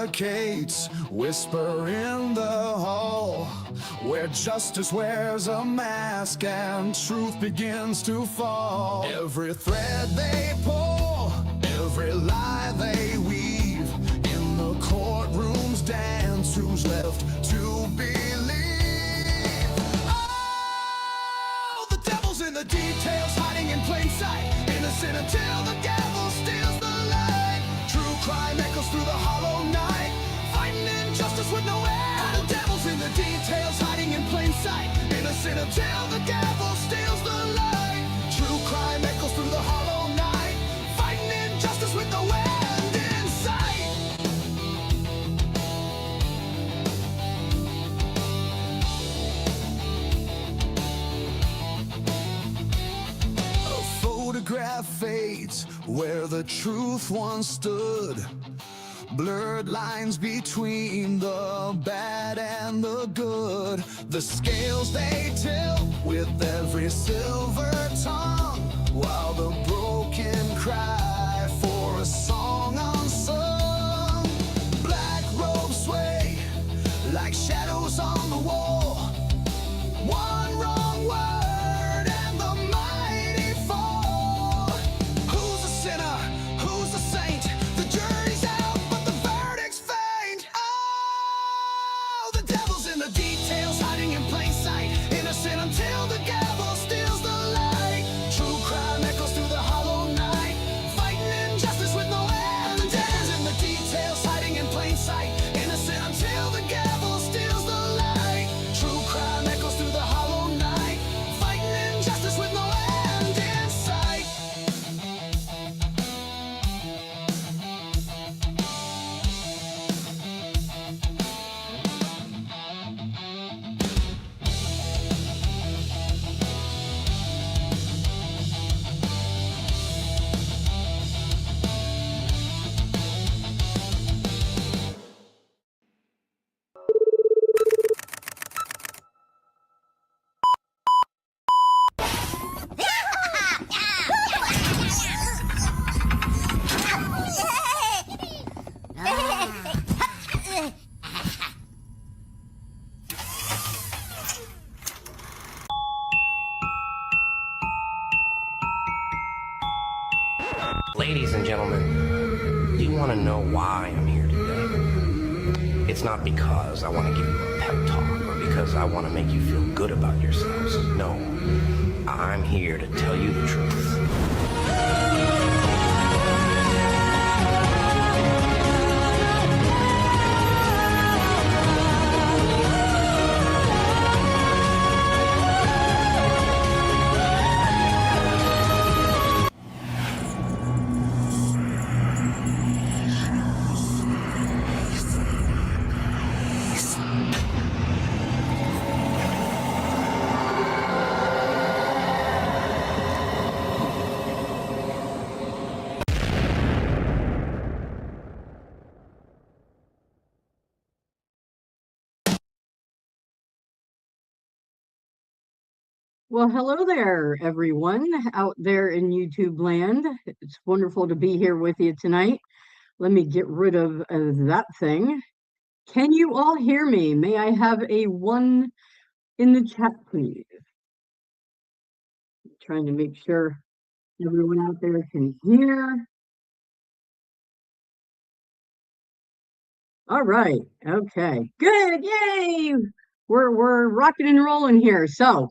barricades whisper in the hall, where justice wears a mask and truth begins to fall. Every thread they pull, every lie they weave, in the courtroom's dance, who's left to believe? Oh, the devil's in the details, hiding in plain sight, innocent until the gavel steals the light. True crime echoes through the hollow night, fighting injustice with no end. The devil's in the details, hiding in plain sight, innocent until the gavel steals the light. True crime echoes through the hollow night, fighting injustice with no end in sight. A photograph fades where the truth once stood. Blurred lines between the bad and the good. The scales they tilt with every silver tongue, while the broken cry for a song unsung. Black robes sway like shadows on the wall. One wrong word and the mighty fall. Who's a sinner? Who's a saint? The jury's out, but the verdict's faint. Oh, the devil's in the details, hiding in plain sight, innocent until the gavel steals the light. True crime echoes through the hollow night, fighting injustice with no end. The devil's in the details, hiding in plain sight, innocent until the gavel steals the light. True crime echoes through the hollow night, fighting injustice with no end in sight. Ladies and gentlemen, do you want to know why I'm here today? It's not because I want to give you a pep talk or because I want to make you feel good about yourselves. No, I'm here to tell you the truth. Well, hello there, everyone out there in YouTube land. It's wonderful to be here with you tonight. Let me get rid of that thing. Can you all hear me? May I have a 1 in the chat, please? Trying to make sure everyone out there can hear. All right. Okay. Good. Yay. We're rocking and rolling here. So,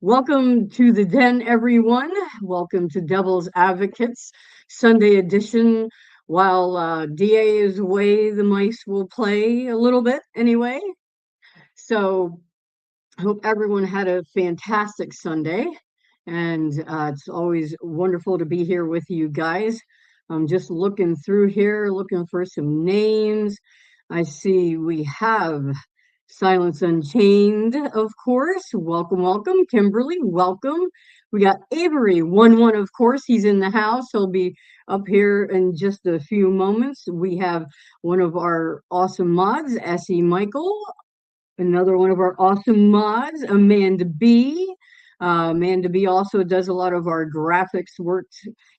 welcome to the den, everyone. Welcome to Devil's Advocates Sunday edition. While DA is away, the mice will play a little bit anyway. So, hope everyone had a fantastic Sunday. And it's always wonderful to be here with you guys. I'm just looking through here, looking for some names. I see we have Silence Unchained, of course. Welcome, welcome. Kimberly, welcome. We got Avery, 1-1, of course. He's in the house. He'll be up here in just a few moments. We have one of our awesome mods, S.E. Michael. Another one of our awesome mods, Amanda B. Amanda B also does a lot of our graphics work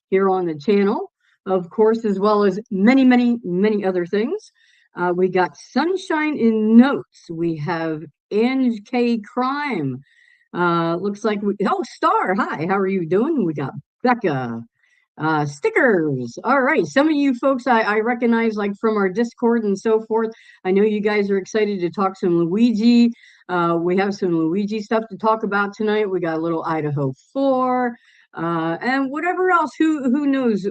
here on the channel, of course, as well as many, many, many other things. We got Sunshine in Notes. We have Ange K Crime. Looks like Star. Hi, how are you doing? We got Becca. Stickers. All right. Some of you folks I recognize like from our Discord and so forth. I know you guys are excited to talk some Luigi. We have some Luigi stuff to talk about tonight. We got a little Idaho 4. And whatever else, who knows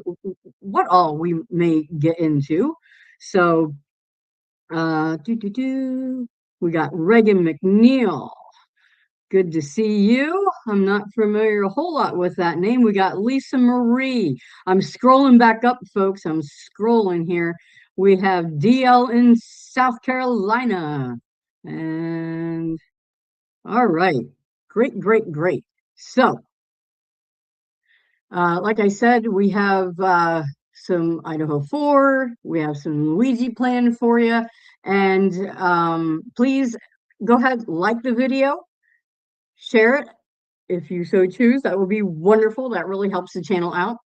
what all we may get into. So we got Reagan McNeil. Good to see you. I'm not familiar a whole lot with that name. We got Lisa Marie. I'm scrolling back up, folks. I'm scrolling here. We have DL in South Carolina. And all right. Great, great, great. So, like I said, we have some Idaho 4. We have some Luigi planned for you. And please go ahead, like the video. Share it if you so choose. That would be wonderful. That really helps the channel out.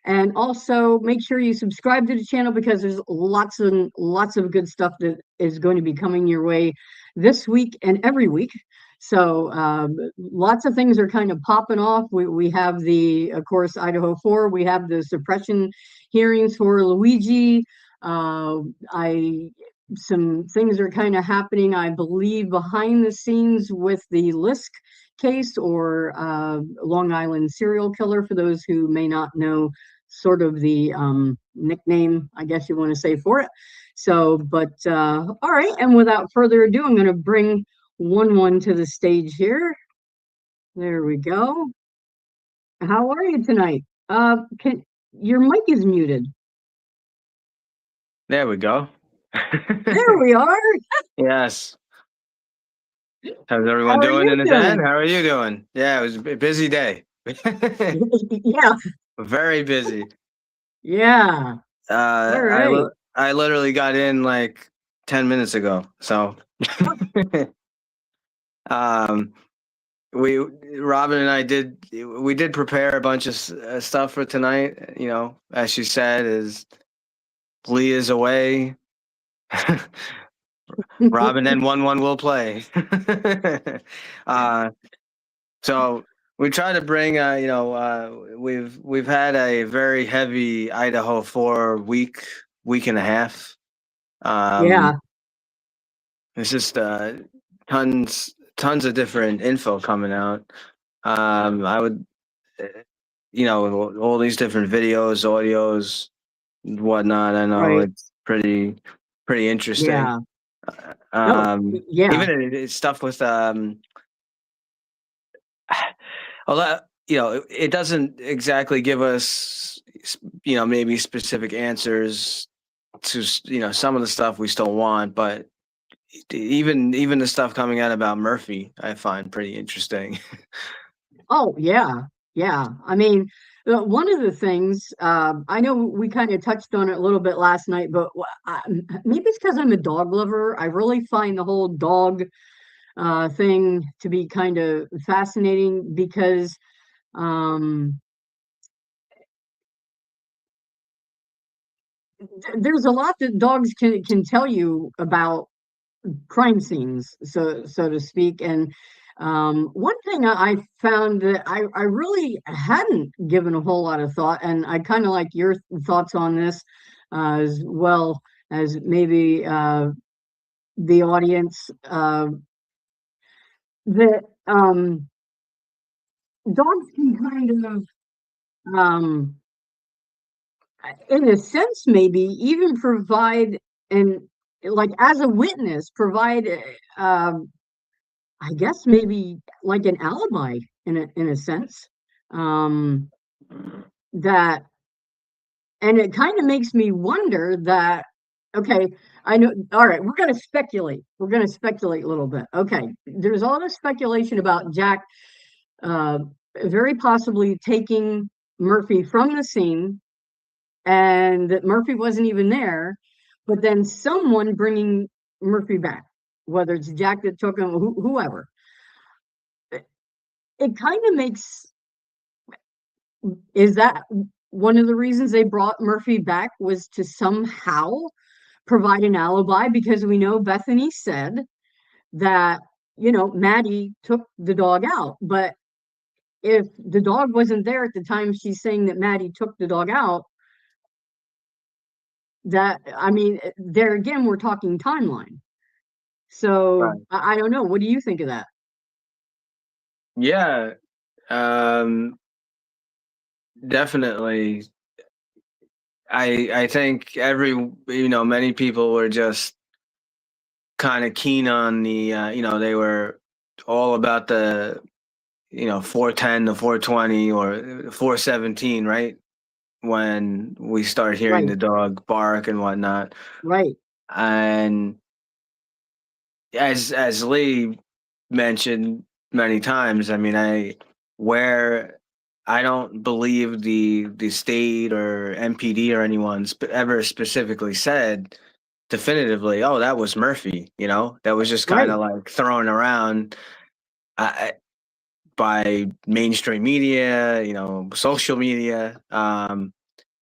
And also make sure you subscribe to the channel because there's lots and lots of good stuff that is going to be coming your way this week and every week. So lots of things are kind of popping off. We have of course, Idaho 4. We have the suppression hearings for Luigi. Some things are kind of happening, I believe, behind the scenes with the Lisk case or Long Island serial killer, for those who may not know sort of the nickname, I guess you want to say, for it. So, but all right, and without further ado, I'm going to bring one to the stage here. There we go. How are you tonight? Your mic is muted. There we go. There we are. Yes. How's everyone doing in the den? How are you doing? Yeah, it was a busy day. Yeah. Very busy. Yeah. All right. I literally got in like 10 minutes ago. So Robin and I did prepare a bunch of stuff for tonight. You know, as she said, is Lee is away. Robin and 1-1 will play. So we try to bring, we've had a very heavy Idaho 4 week and a half. Yeah. It's just tons of different info coming out. I would, all these different videos, audios, whatnot. I know it's pretty interesting. Yeah. Even stuff with it doesn't exactly give us maybe specific answers to some of the stuff we still want, but even the stuff coming out about Murphy I find pretty interesting. Oh yeah. I mean, one of the things, I know we kind of touched on it a little bit last night, but maybe it's because I'm a dog lover. I really find the whole dog thing to be kind of fascinating because there's a lot that dogs can tell you about crime scenes, so to speak. And one thing I found that I really hadn't given a whole lot of thought, and I kind of like your thoughts on this as well as maybe the audience, that dogs can kind of, in a sense, maybe even provide, and like as a witness, provide I guess maybe like an alibi in a sense, that, and it kind of makes me wonder that, okay, I know, all right, we're going to speculate a little bit. Okay, there's all this speculation about Jack very possibly taking Murphy from the scene, and that Murphy wasn't even there, but then someone bringing Murphy back, whether it's Jack that took him, whoever. It kind of makes, is that one of the reasons they brought Murphy back, was to somehow provide an alibi because we know Bethany said that, you know, Maddie took the dog out. But if the dog wasn't there at the time she's saying that Maddie took the dog out, that, I mean, there again, we're talking timeline. So Right. I don't know. What do you think of that? Yeah. Definitely. I think many people were just kind of keen on the they were all about the 410 to 420 or 417, right? When we start hearing Right, the dog bark and whatnot. right, And as Lee mentioned many times, I mean, I don't believe the state or MPD or anyone ever specifically said definitively, oh, that was Murphy. That was just kind right, of like thrown around uh, by mainstream media, social media.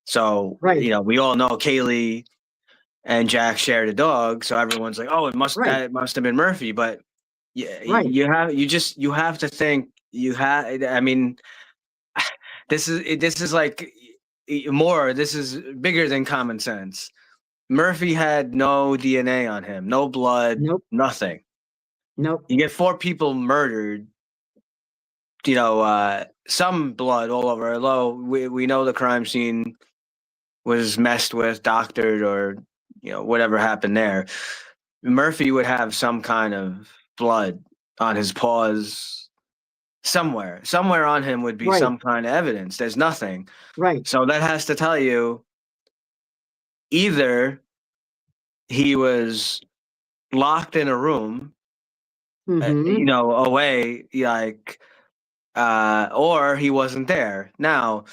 So right, we all know Kaylee and Jack shared a dog, so everyone's like, oh, right, that must have been Murphy. But yeah, right, you have to think I mean, this is like this is bigger than common sense. Murphy had no DNA on him, no blood, nope, nothing. nope, You get 4 people murdered, some blood all over. Although we know the crime scene was messed with, doctored, or whatever happened there. Murphy would have some kind of blood on his paws somewhere. Somewhere on him would be right, some kind of evidence. There's nothing. right, So that has to tell you either he was locked in a room, mm-hmm, away, like, or he wasn't there. Now,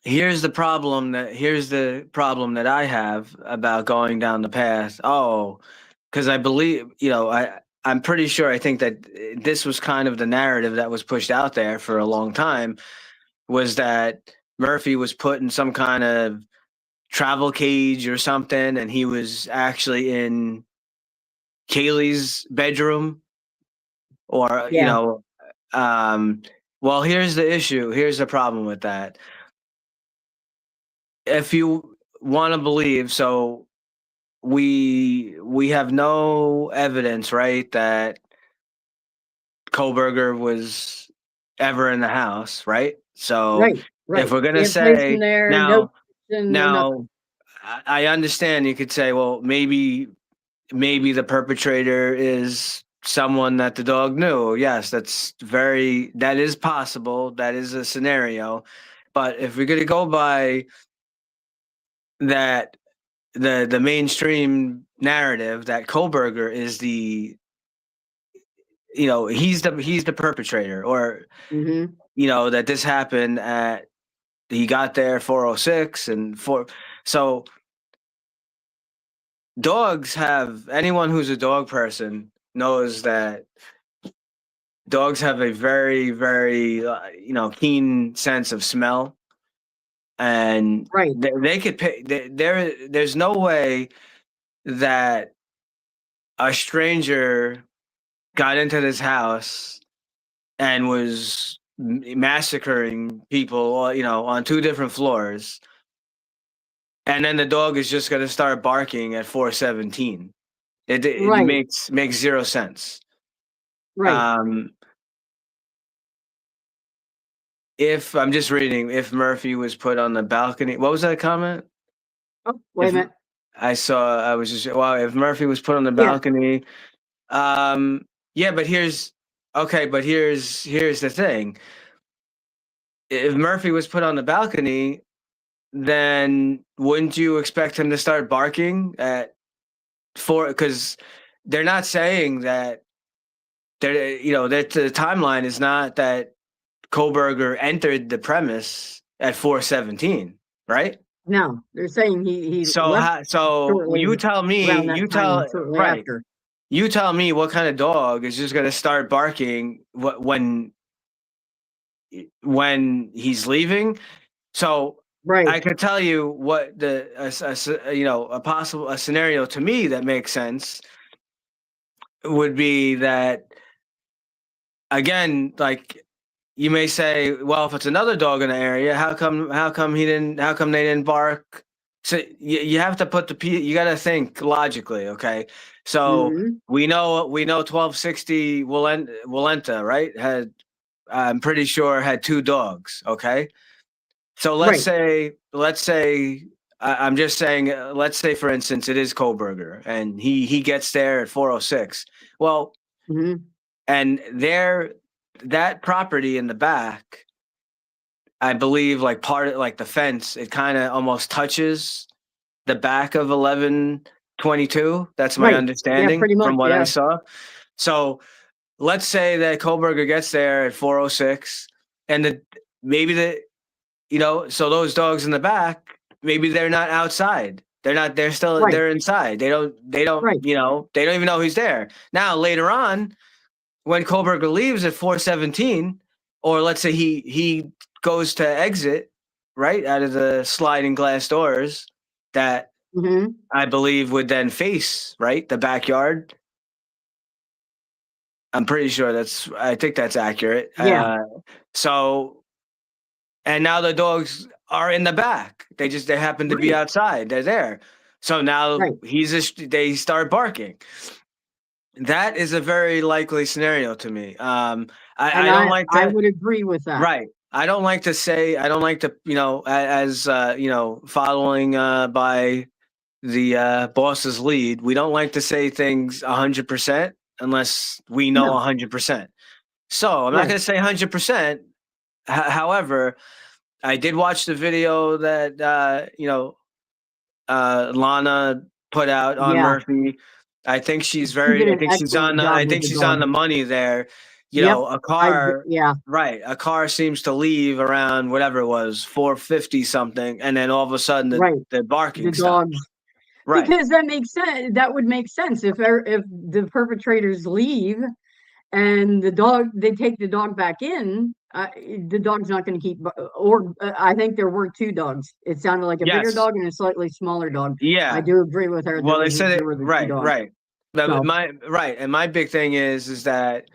here's the problem that I have about going down the path. Oh, because I believe, I'm pretty sure, I think that this was kind of the narrative that was pushed out there for a long time, was that Murphy was put in some kind of travel cage or something, and he was actually in Kaylee's bedroom, or, yeah, well, here's the issue. Here's the problem with that. If you want to believe, so we have no evidence, right, that Koberger was ever in the house, right? So right, if right. we're gonna Can't place him say there, no now, question, no nothing. now I understand you could say, well, maybe the perpetrator is someone that the dog knew. Yes, that is possible. That is a scenario. But if we're gonna go by that, the mainstream narrative that Koberger is he's the perpetrator, or Mm-hmm, that this happened he got there 406 and 4. So anyone who's a dog person knows that dogs have a very, very keen sense of smell, and right, they could pay. There's no way that a stranger got into this house and was massacring people, on 2 different floors, and then the dog is just going to start barking at 417. It right, makes zero sense. right. Um, if I'm just reading, if Murphy was put on the balcony, what was that comment? Oh, wait a If minute. I was just, wow, if Murphy was put on the Yeah, balcony, yeah, but here's the thing. If Murphy was put on the balcony, then wouldn't you expect him to start barking at 4? Because they're not saying that that the timeline is not that Koberger entered the premise at 417, right? no, they're saying he So left shortly you tell me, around that time, shortly right. after. You tell me what kind of dog is just going to start barking when he's leaving. So Right. I could tell you what a scenario to me that makes sense would be that, again, like, you may say, well, if it's another dog in the area, how come they didn't bark? So you have to you got to think logically, okay? So Mhm. we know 1260 Walenta, right? I'm pretty sure had two dogs, okay? So Right. I'm just saying, let's say for instance it is Koberger and he gets there at 406. Well, Mhm. and that property in the back, I believe, like part of like the fence, it kind of almost touches the back of 1122. That's my Right. Yeah, understanding pretty much. from what I Yeah. saw. So let's say that Koberger gets there at 406, and maybe so those dogs in the back, maybe they're not outside. They're not. Right. They're inside. They don't. Right. They don't even know who's there. Now later on, when Kohlberger leaves at 417, or let's say he goes to exit right out of the sliding glass doors that Mhm. I believe would then face right the backyard. I'm pretty sure I think that's accurate. Yeah. So, and now the dogs are in the back. They happen to be Right. outside. They're there. So now Right. they start barking. That is a very likely scenario to me. And I don't like I to. would agree with that. Right. I don't like to say, I don't like to, following by the boss's lead. We don't like to say things 100% unless we know No. 100%. So I'm not Right. going to say 100%. However, I did watch the video that, Lana put out on Yeah. Murphy. She did an excellent I job with think the she's on dog. the money there. Yep. Yeah. Right. A car seems to leave around whatever it was, 450 something. And then all of a sudden Right. the The barking dogs, stops. Right. because that makes sense. That would make sense if the perpetrators leave and they take the dog back in. The dog's not going to keep. Or I think there were two dogs. It sounded like a bigger Yes. dog and a slightly smaller dog. I Yeah. do agree with her. Well, they said it. There were the two Right. dogs. Right. But So and my big thing is that,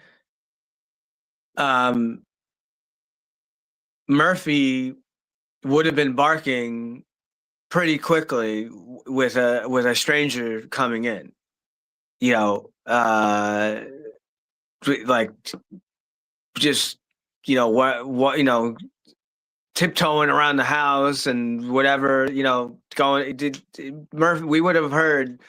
um, Murphy would have been barking pretty quickly with a stranger coming in. You know, like just tiptoeing around the house and whatever, going. Murphy, we would have heard.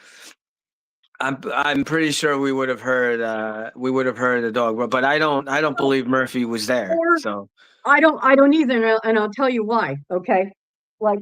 I'm pretty sure we would have heard the dog, but I don't believe Murphy was there. or So I don't either, and I'll tell you why. Okay, like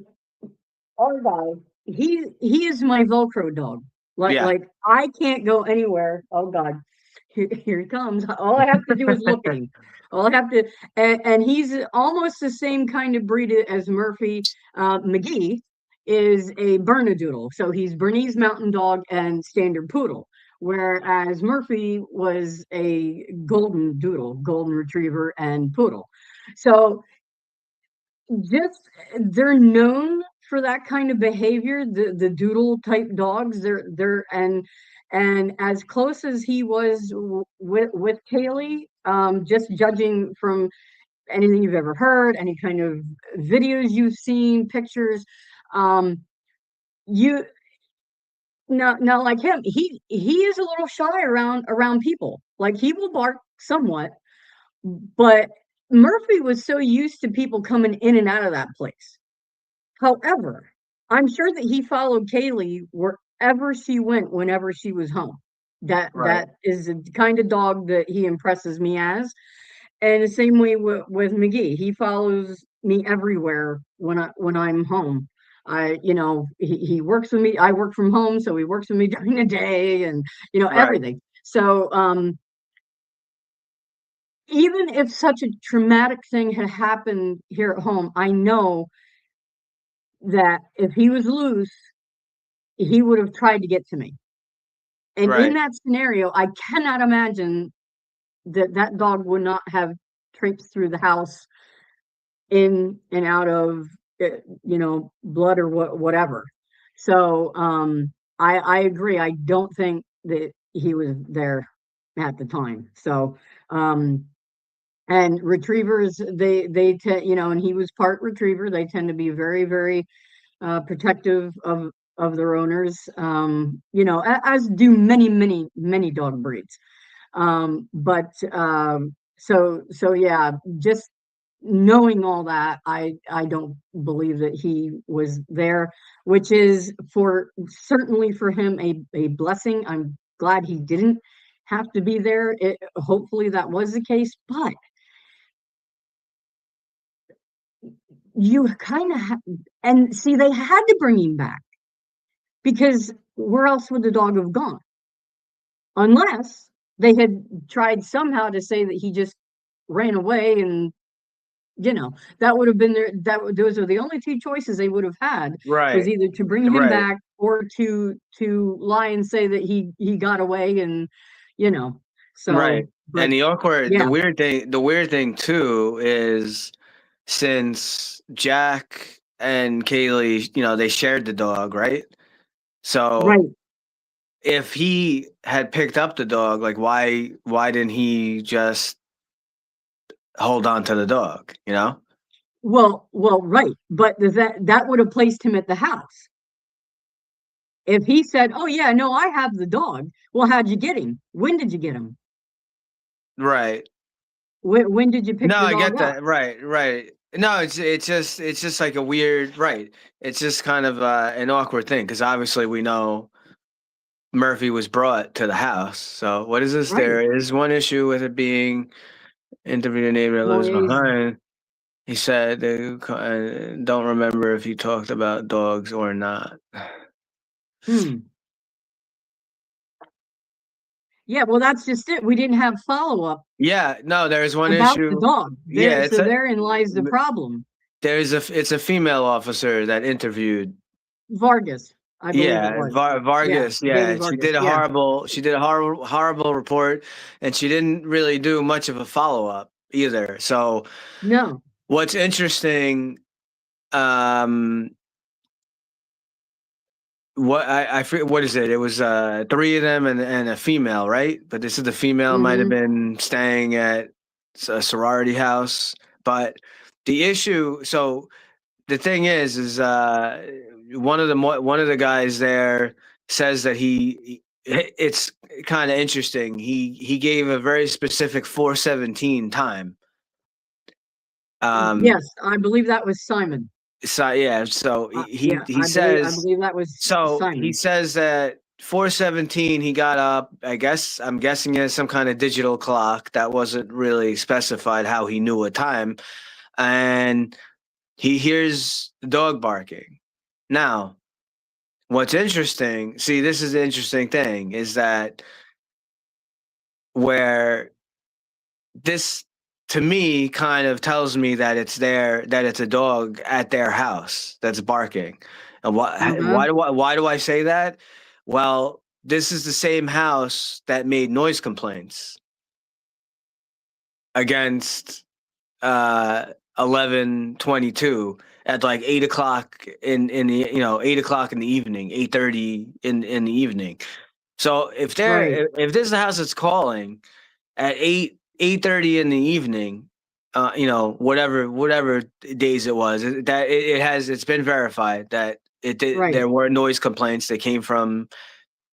our guy, he is my Velcro dog. yeah, Like I can't go anywhere. Oh God, here he comes. All I have to do is looking. All I have to, and he's almost the same kind of breed as Murphy. McGee is a Bernedoodle, so he's Bernese Mountain Dog and Standard Poodle. Whereas Murphy was a Golden Doodle, Golden Retriever, and Poodle. So just they're known for that kind of behavior, the doodle type dogs. They're and as close as he was with Kaylee, just judging from anything you've ever heard, any kind of videos you've seen, pictures, um, you now like him, he is a little shy around people. Like he will bark somewhat, but Murphy was so used to people coming in and out of that place. However, I'm sure that he followed Kaylee wherever she went, whenever she was home. right, That is the kind of dog that he impresses me as. And the same way with McGee. He follows me everywhere when I'm home. He works with me. I work from home, so he works with me during the day and right, everything. So even if such a traumatic thing had happened here at home, I know that if he was loose, he would have tried to get to me. And in right, that scenario, I cannot imagine that that dog would not have traipsed through the house in and out of blood or whatever. So I agree. I don't think that he was there at the time. So and retrievers, they tend, and he was part retriever. They tend to be very, very protective of their owners. As do many, many, many dog breeds. So yeah, just knowing all that, I don't believe that he was there, which is certainly for him a blessing. I'm glad he didn't have to be there. Hopefully that was the case, but you kind of and see, they had to bring him back because where else would the dog have gone? Unless they had tried somehow to say that he just ran away, and that would have been those are the only two choices they would have had, was Right. either to bring him Right. back or to lie and say that he got away, and Right. so, but And yeah, the weird thing too is, since Jack and Kaylee, they shared the dog, right? So right. if he had picked up the dog, like why didn't he just hold on to the dog, Well, right, but that would have placed him at the house. If he said, "Oh yeah, no, I have the dog," well, how'd you get him? When did you get him? Right. When did you pick No, the I dog get up? that. Right, right. No, it's just like a weird, right. It's just kind of an awkward thing, because obviously we know Murphy was brought to the house. So what is this? Right. There is one issue with it being interviewed a neighbor that Well, lives behind. He said they don't remember if he talked about dogs or not. hmm. Yeah, well, that's just it. We didn't have follow-up Yeah, no, there's one about the issue. dog. Yeah, So therein lies the problem. it's a female officer that interviewed. Vargas, I believe it Yeah, was. Yeah, Vargas. David Yeah, Vargas. Yeah. she did a horrible report, and she didn't really do much of a follow up either. So No. what's interesting, um, I forget, what is it? It was three of them and a female, right? But this is the female might have Hmm. been staying at a sorority house. But the issue, so the thing is one of the guys there says that it's kind of interesting. He gave a very specific 4:17 time. Um, Yes, I believe that was Simon. so yeah, so Yeah, I believe that was he Simon. says that 4:17 he got up. I'm guessing he has some kind of digital clock that wasn't really specified how he knew a time, and he hears the dog barking. Now, what's interesting, see, this is the interesting thing, is that where this, to me, kind of tells me that it's a dog at their house that's barking. And Uh-huh. why do I say that? Well, this is the same house that made noise complaints against 11:22 at like 8 o'clock in the 8 o'clock in the evening, 8:30 in the evening. So Right. if this is the house that's calling at 8:30 in the evening, whatever days it was, it's been verified that Right. there were noise complaints that came from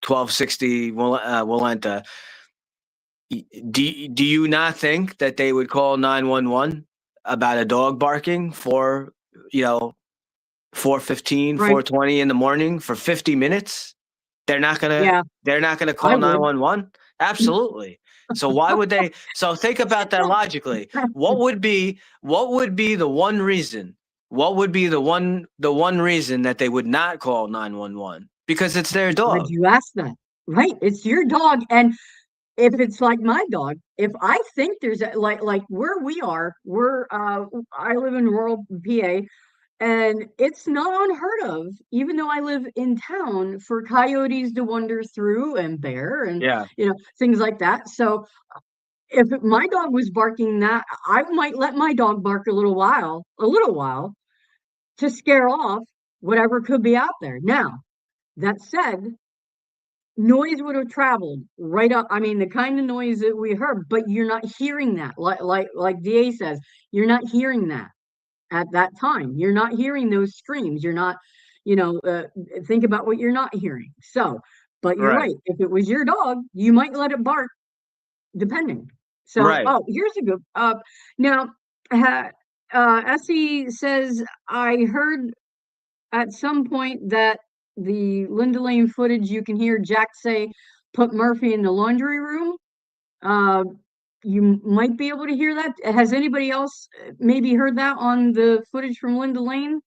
1260 Walenta. Do you not think that they would call 911 about a dog barking for, 4:15, Right. 4:20 in the morning for 50 minutes? Yeah, They're not gonna I call would. 911? Absolutely. So why would they? So think about that logically. What would be the one reason? What would be the one reason that they would not call 911? Because it's their Glad dog. you asked that. Right. It's your dog. And if it's like my dog, if I think there's like where we are, I live in rural PA, and it's not unheard of, even though I live in town, for coyotes to wander through, and bear, and Yeah. things like that. So if my dog was barking, that I might let my dog bark a little while to scare off whatever could be out there. Now, that said, noise would have traveled right up. I mean, the kind of noise that we heard, but you're not hearing that. Like DA says, you're not hearing that at that time. You're not hearing those screams. You're not, think about what you're not hearing. So, but you're Right. right. If it was your dog, you might let it bark, depending. So, Right. oh, here's a good. Now, Essie says I heard at some point that the Linda Lane footage, you can hear Jack say, "Put Murphy in the laundry room." Uh, you might be able to hear that. Has anybody else maybe heard that on the footage from Linda Lane?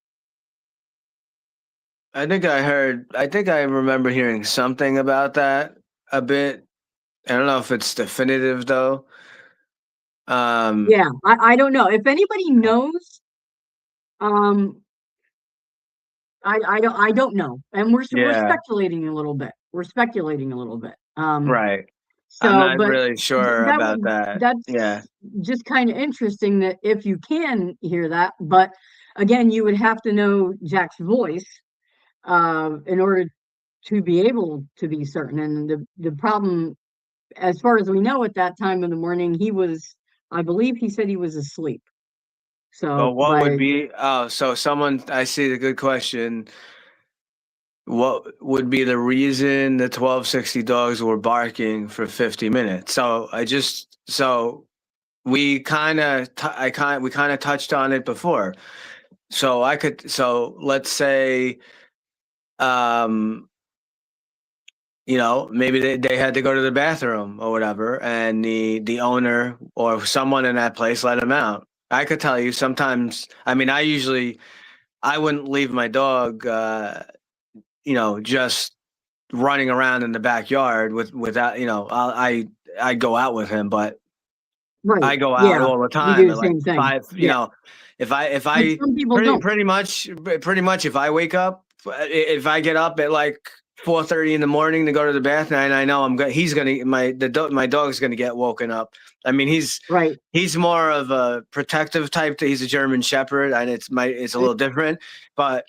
I think I remember hearing something about that a bit. I don't know if it's definitive though. Yeah, I don't know. If anybody knows, um, I don't know. And we're Yeah, speculating a little bit. We're speculating a little bit. right. I'm So, not but really sure about that. Yeah. that's just kind of interesting that if you can hear that, but again, you would have to know Jack's voice in order to be able to be certain. And the problem, as far as we know, at that time of the morning, I believe he said he was asleep. But So, what would be, oh, so someone, I see the good question. What would be the reason the 1260 dogs were barking for 50 minutes? So we kind of, we kind of touched on it before. So let's say, um, maybe they had to go to the bathroom or whatever, and the owner or someone in that place let them out. I could tell you sometimes. I mean, I wouldn't leave my dog, just running around in the backyard without, I go out with him, but right. I go out Yeah, all the we time do the at like same thing. five, Yeah. if But I some people don't. pretty much if I wake up, if I get up at like 4:30 in the morning to go to the bathroom, and I know he's gonna my dog's gonna get woken up. I mean, Right. he's more of a protective type. He's a German Shepherd, and it's a little different. But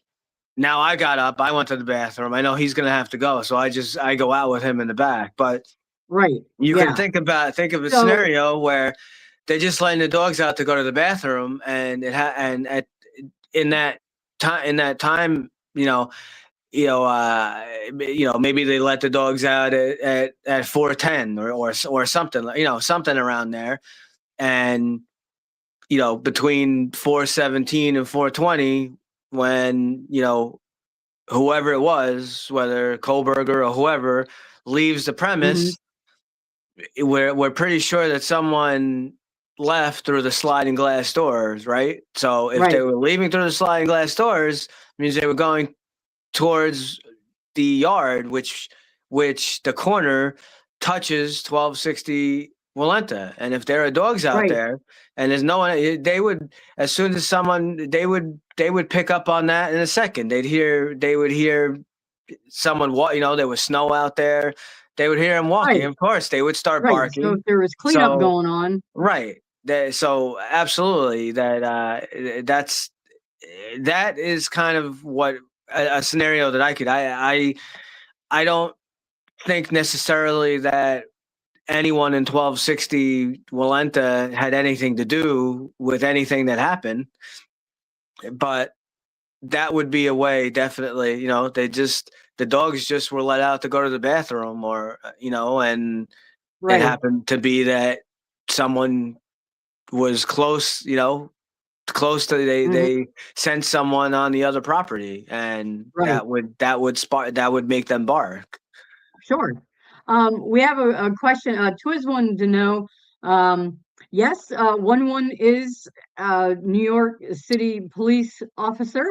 now I got up, I went to the bathroom. I know he's gonna have to go, so I go out with him in the back. But Right. you can Yeah. think of a So, scenario where they're just letting the dogs out to go to the bathroom, and and in that time, maybe they let the dogs out at 4:10 or something, something around there, and between 4:17 and 4:20, when whoever it was, whether Kohlberger or whoever, leaves the mhm, premise, we're pretty sure that someone left through the sliding glass doors, right? So if they right. were leaving through the sliding glass doors, means they were going towards the yard, which the corner touches 1260 Walenta. And if there are dogs out Right. there and there's no one, they would, as soon as someone, they would pick up on that in a second. They would hear someone walk, there was snow out there. They would hear him walking. Right. Of course, they would start Right. So barking. if there was cleanup So, going on, right. So absolutely that is kind of what a scenario that I don't think necessarily that anyone in 1260 Walenta had anything to do with anything that happened, but that would be a way, definitely. The dogs just were let out to go to the bathroom, or and it right. happened to be that someone was close, close to Mhm, they sent someone on the other property, and right. that would make them bark. Sure. We have a question. Twiz wanted to know. Yes, 1-1 is New York City police officer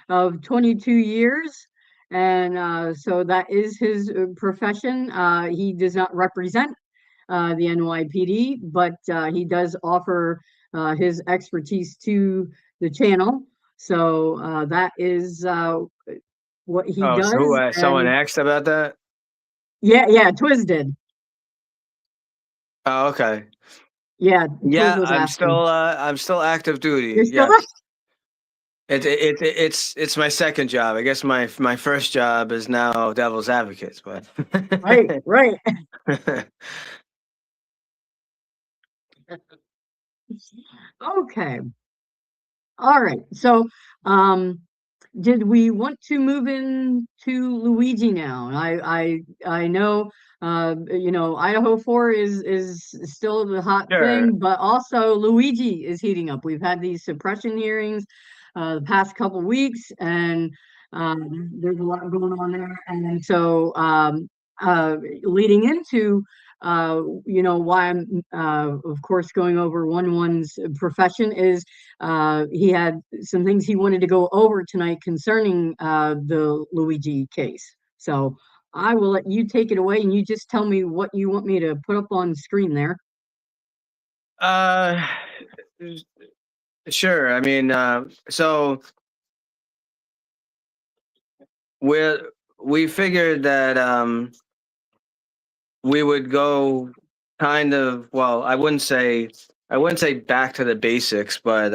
of 22 years. And so that is his profession. He does not represent the NYPD, but he does offer his expertise to the channel. So that is what he Oh, so does. someone And asked about that? yeah, Twiz did. Oh, okay. Yeah, Twiz Yeah, was asking. I'm still active You're duty. still Yes. there? It's my second job. I guess my first job is now devil's advocate, but Right, right. Okay. All right. So, did we want to move into Luigi now? I know, Idaho 4 is still the hot Sure. thing, but also Luigi is heating up. We've had these suppression hearings the past couple weeks, and there's a lot going on there. And so, leading into why I'm of course going over one's profession is he had some things he wanted to go over tonight concerning the Luigi case. So I will let you take it away and you just tell me what you want me to put up on screen there. Uh, sure. I mean, so we we figured that we would go kind of, well, I wouldn't say back to the basics, but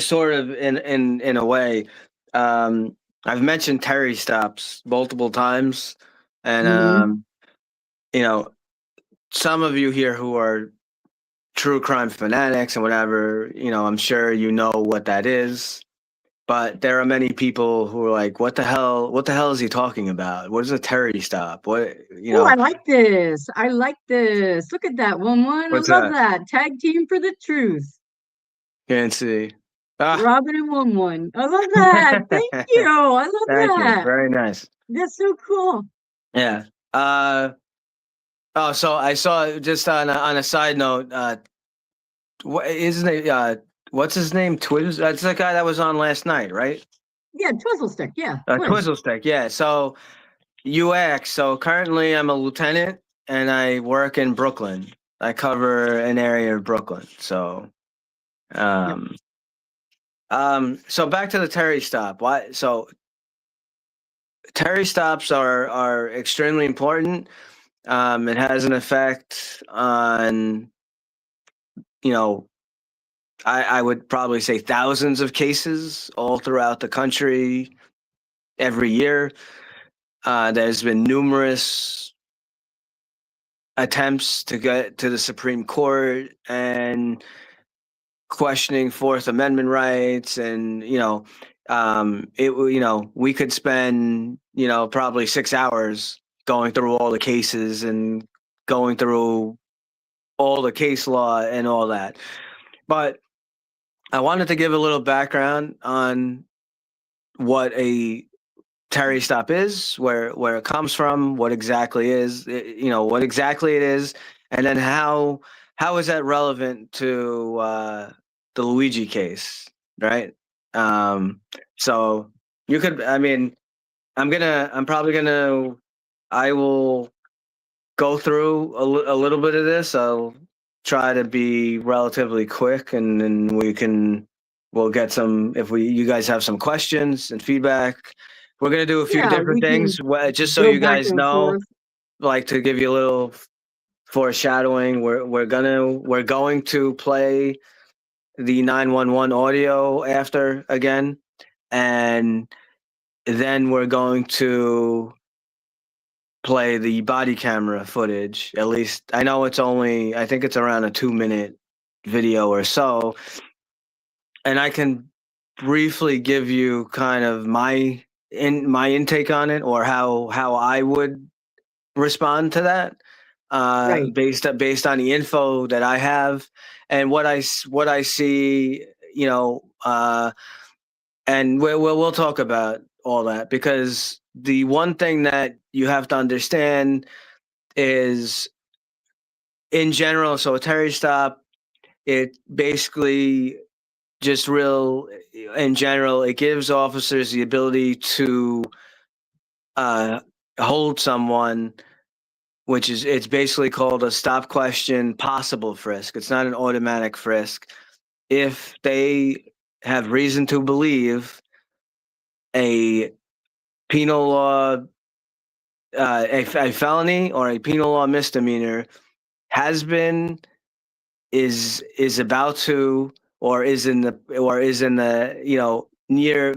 sort of in a way. I've mentioned Terry stops multiple times, and Hmm. you know, some of you here who are true crime fanatics and whatever, I'm sure you know what that is. But there are many people who are like, "What the hell? What the hell is he talking about? What is a Terry stop? What, Oh, I like this. I like this. Look at that 1-1. I what's love that? that. Tag team for the truth. Can't see." Ah, Robin and 1-1. I love that. Thank you. I love thank you. that. Very nice. That's so cool. Yeah. Oh, so I saw, just on a side note. What is his name? What's his name? Twizzle. That's the guy that was on last night, right? Yeah, Twizzle stick. Yeah, Twiz. Twizzlestick. Yeah. So UX. So currently, I'm a lieutenant, and I work in Brooklyn. I cover an area of Brooklyn. So, Yep. um, so back to the Terry stop. Why? So Terry stops are extremely important. It has an effect on, you know, I would probably say thousands of cases all throughout the country every year. There's been numerous attempts to get to the Supreme Court and questioning Fourth Amendment rights, and we could spend probably 6 hours going through all the cases and going through all the case law and all that. But I wanted to give a little background on what a Terry stop is, where it comes from, what exactly what exactly it is, and then how is that relevant to the Luigi case, right? Um, so you could, I mean, I'm probably gonna, I will go through a little bit of this. I'll try to be relatively quick, and then we'll get some, if you guys have some questions and feedback. We're gonna do a few Yeah, different we can things. Just so go you back guys and know, forth. like, to give you a little foreshadowing, we're going to play the 911 audio after again, and then we're going to play the body camera footage. At least I know I think it's around a 2-minute video or so. And I can briefly give you kind of my intake on it, or how I would respond to that, Right. based on the info that I have and what I see, and we'll talk about all that, because the one thing that you have to understand is, in general, so a Terry stop, it basically just real in general, it gives officers the ability to uh, hold someone, which is, it's basically called a stop question possible frisk. It's not an automatic frisk. If they have reason to believe a penal law, a felony or a penal law misdemeanor has been, is about to, or is in the near,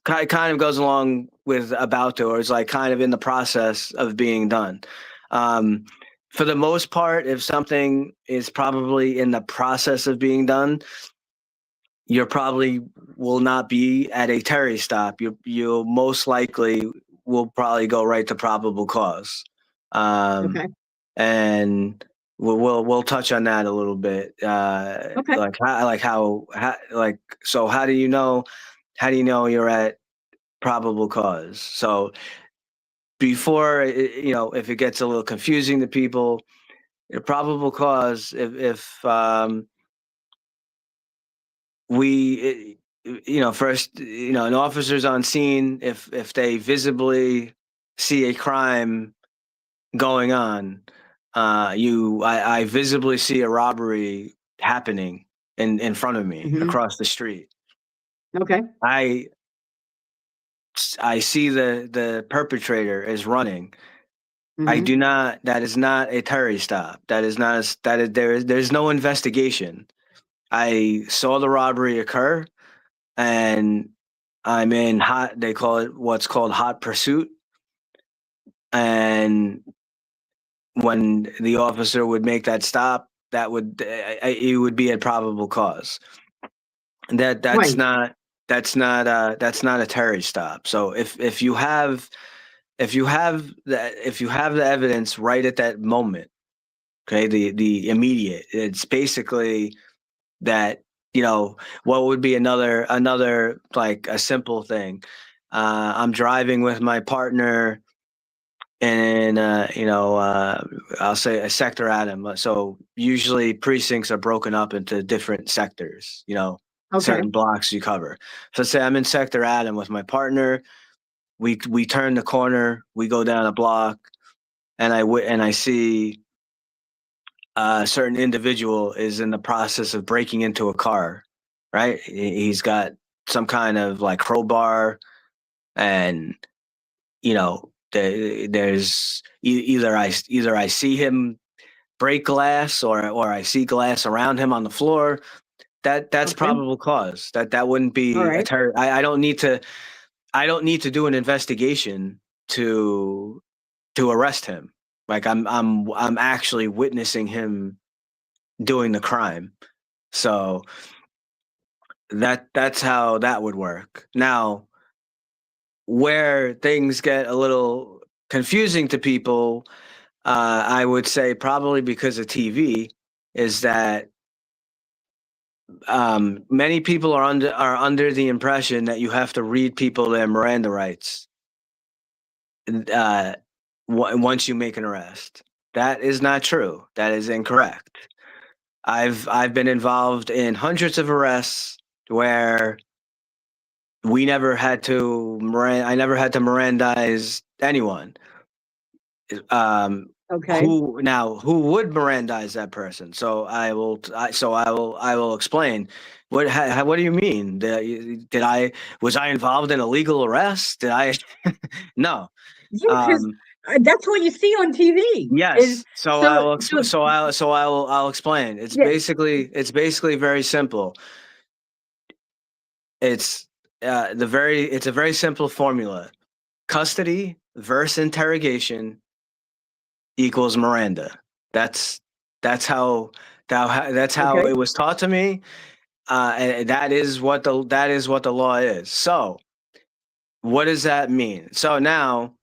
kind of goes along with about to, or is like kind of in the process of being done. For the most part, if something is probably in the process of being done, you probably will not be at a Terry stop. You most likely will probably go right to probable cause. Okay. And we'll touch on that a little bit. Okay. So how do you know? How do you know you're at probable cause? So before, if it gets a little confusing to people, probable cause, if we, first, an officer's on scene, if they visibly see a crime going on, I visibly see a robbery happening in front of me Hmm. across the street. Okay. I see the perpetrator is running. I Hmm. do not. That is not a Terry stop. That is not. There's no investigation. I saw the robbery occur, and I'm in hot. They call it what's called hot pursuit. And when the officer would make that stop, that would it would be a probable cause. That's Right. not that's not a Terry stop. So if you have the evidence right at that moment, okay, the immediate, it's basically that, what would be another like a simple thing. I'm driving with my partner in I'll say a sector Adam. So usually precincts are broken up into different sectors, Okay. certain blocks you cover. So say I'm in sector Adam with my partner. We turn the corner, we go down a block, and I see a certain individual is in the process of breaking into a car, right? He's got some kind of like crowbar, and there's either I see him break glass, or I see glass around him on the floor. That's Okay. probable cause. That wouldn't All be a right. terror. I don't need to do an investigation to arrest him. Like I'm actually witnessing him doing the crime. So that's how that would work. Now, where things get a little confusing to people, I would say probably because of TV, is that many people are under the impression that you have to read people their Miranda rights uh, once you make an arrest. That is not true. That is incorrect. I've been involved in hundreds of arrests where we never had to I never had to Mirandize anyone. Okay. Who would Mirandize that person? So I will explain. What do you mean? Was I involved in a legal arrest? Did I? No. Yeah, because Um, that's what you see on TV. Is yes. So I so will. so I'll explain. yeah. It's basically very simple. It's it's a very simple formula. Custody versus interrogation equals Miranda. That's that's how that's how Okay. it was taught to me, and that is what the law is. So what does that mean? So now,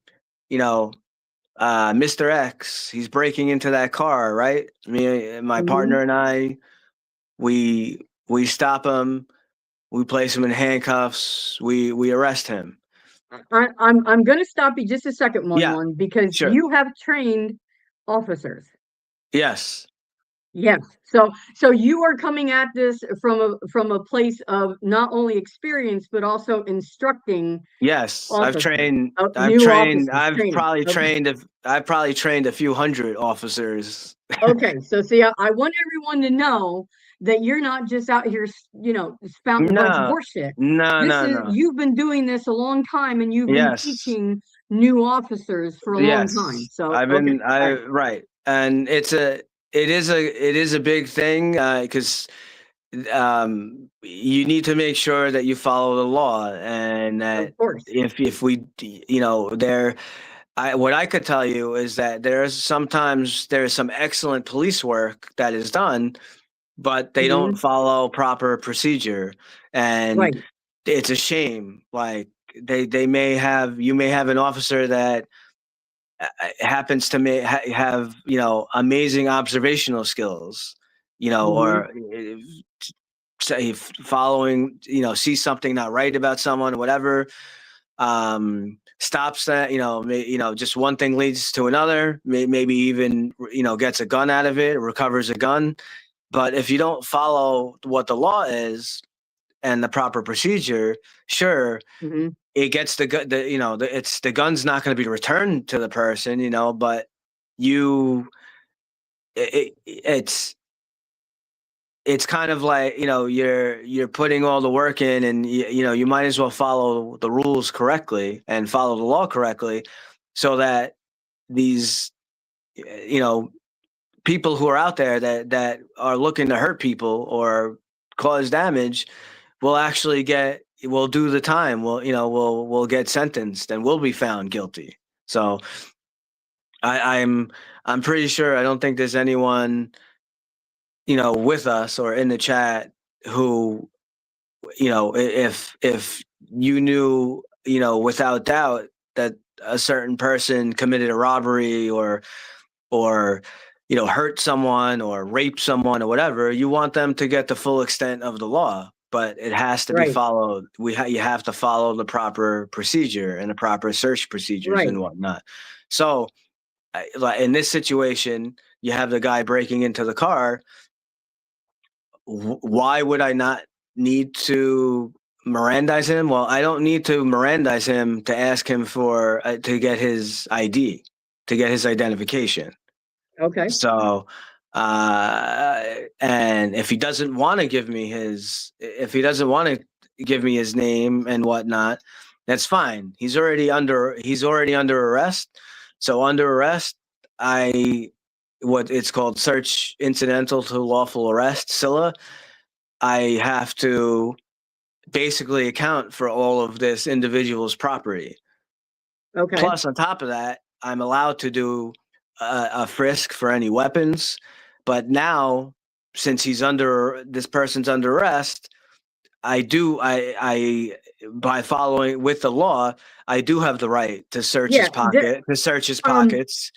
you know, Mr. X, he's breaking into that car, right? Me, my Hmm. partner, and I, we stop him, we place him in handcuffs, we arrest him. I'm going to stop you just a second, Yeah, one because sure. you have trained officers. Yes, Yes. So you are coming at this from a place of not only experience but also instructing yes. officers, new I've officers training. Okay. I've probably trained a few hundred officers. Okay. So see, I want everyone to know that you're not just out here, spouting a bunch of No, horseshit. no. You've been doing this a long time and you've been Yes, teaching new officers for a long time. yes. So, okay. All right. Right, and it is a big thing, because you need to make sure that you follow the law, and that Of course. if we, what I could tell you is that sometimes there's some excellent police work that is done, but they don't Mhm. follow proper procedure, and Right. it's a shame. Like you may have an officer that happens to have amazing observational skills, Mhm. or say following, see something not right about someone or whatever, stops that, just one thing leads to another, maybe even, gets a gun out of it, recovers a gun. But if you don't follow what the law is and the proper procedure, sure, Mhm. it gets the gun's not going to be returned to the person, but you, it's kind of like, you're putting all the work in, and you might as well follow the rules correctly and follow the law correctly, so that these, you know people who are out there that are looking to hurt people or cause damage will do the time, will get sentenced and will be found guilty. So I'm pretty sure, I don't think there's anyone, with us or in the chat who, if you knew, without doubt, that a certain person committed a robbery, or hurt someone or raped someone or whatever, you want them to get the full extent of the law, but it has to be Right. followed. You have to follow the proper procedure and the proper search procedures Right. and whatnot. So, like in this situation, you have the guy breaking into the car. Why would I not need to Mirandize him? Well, I don't need to Mirandize him to ask him for to get his ID, to get his identification. Okay. So, and if he doesn't want to give me his name and whatnot, that's fine. He's already under arrest. So under arrest, what it's called, search incidental to lawful arrest, SILA. I have to basically account for all of this individual's property. Okay. Plus, on top of that, I'm allowed to do a frisk for any weapons. But now, since this person's under arrest, I by following with the law, I do have the right to search Yeah. search his Um. pockets.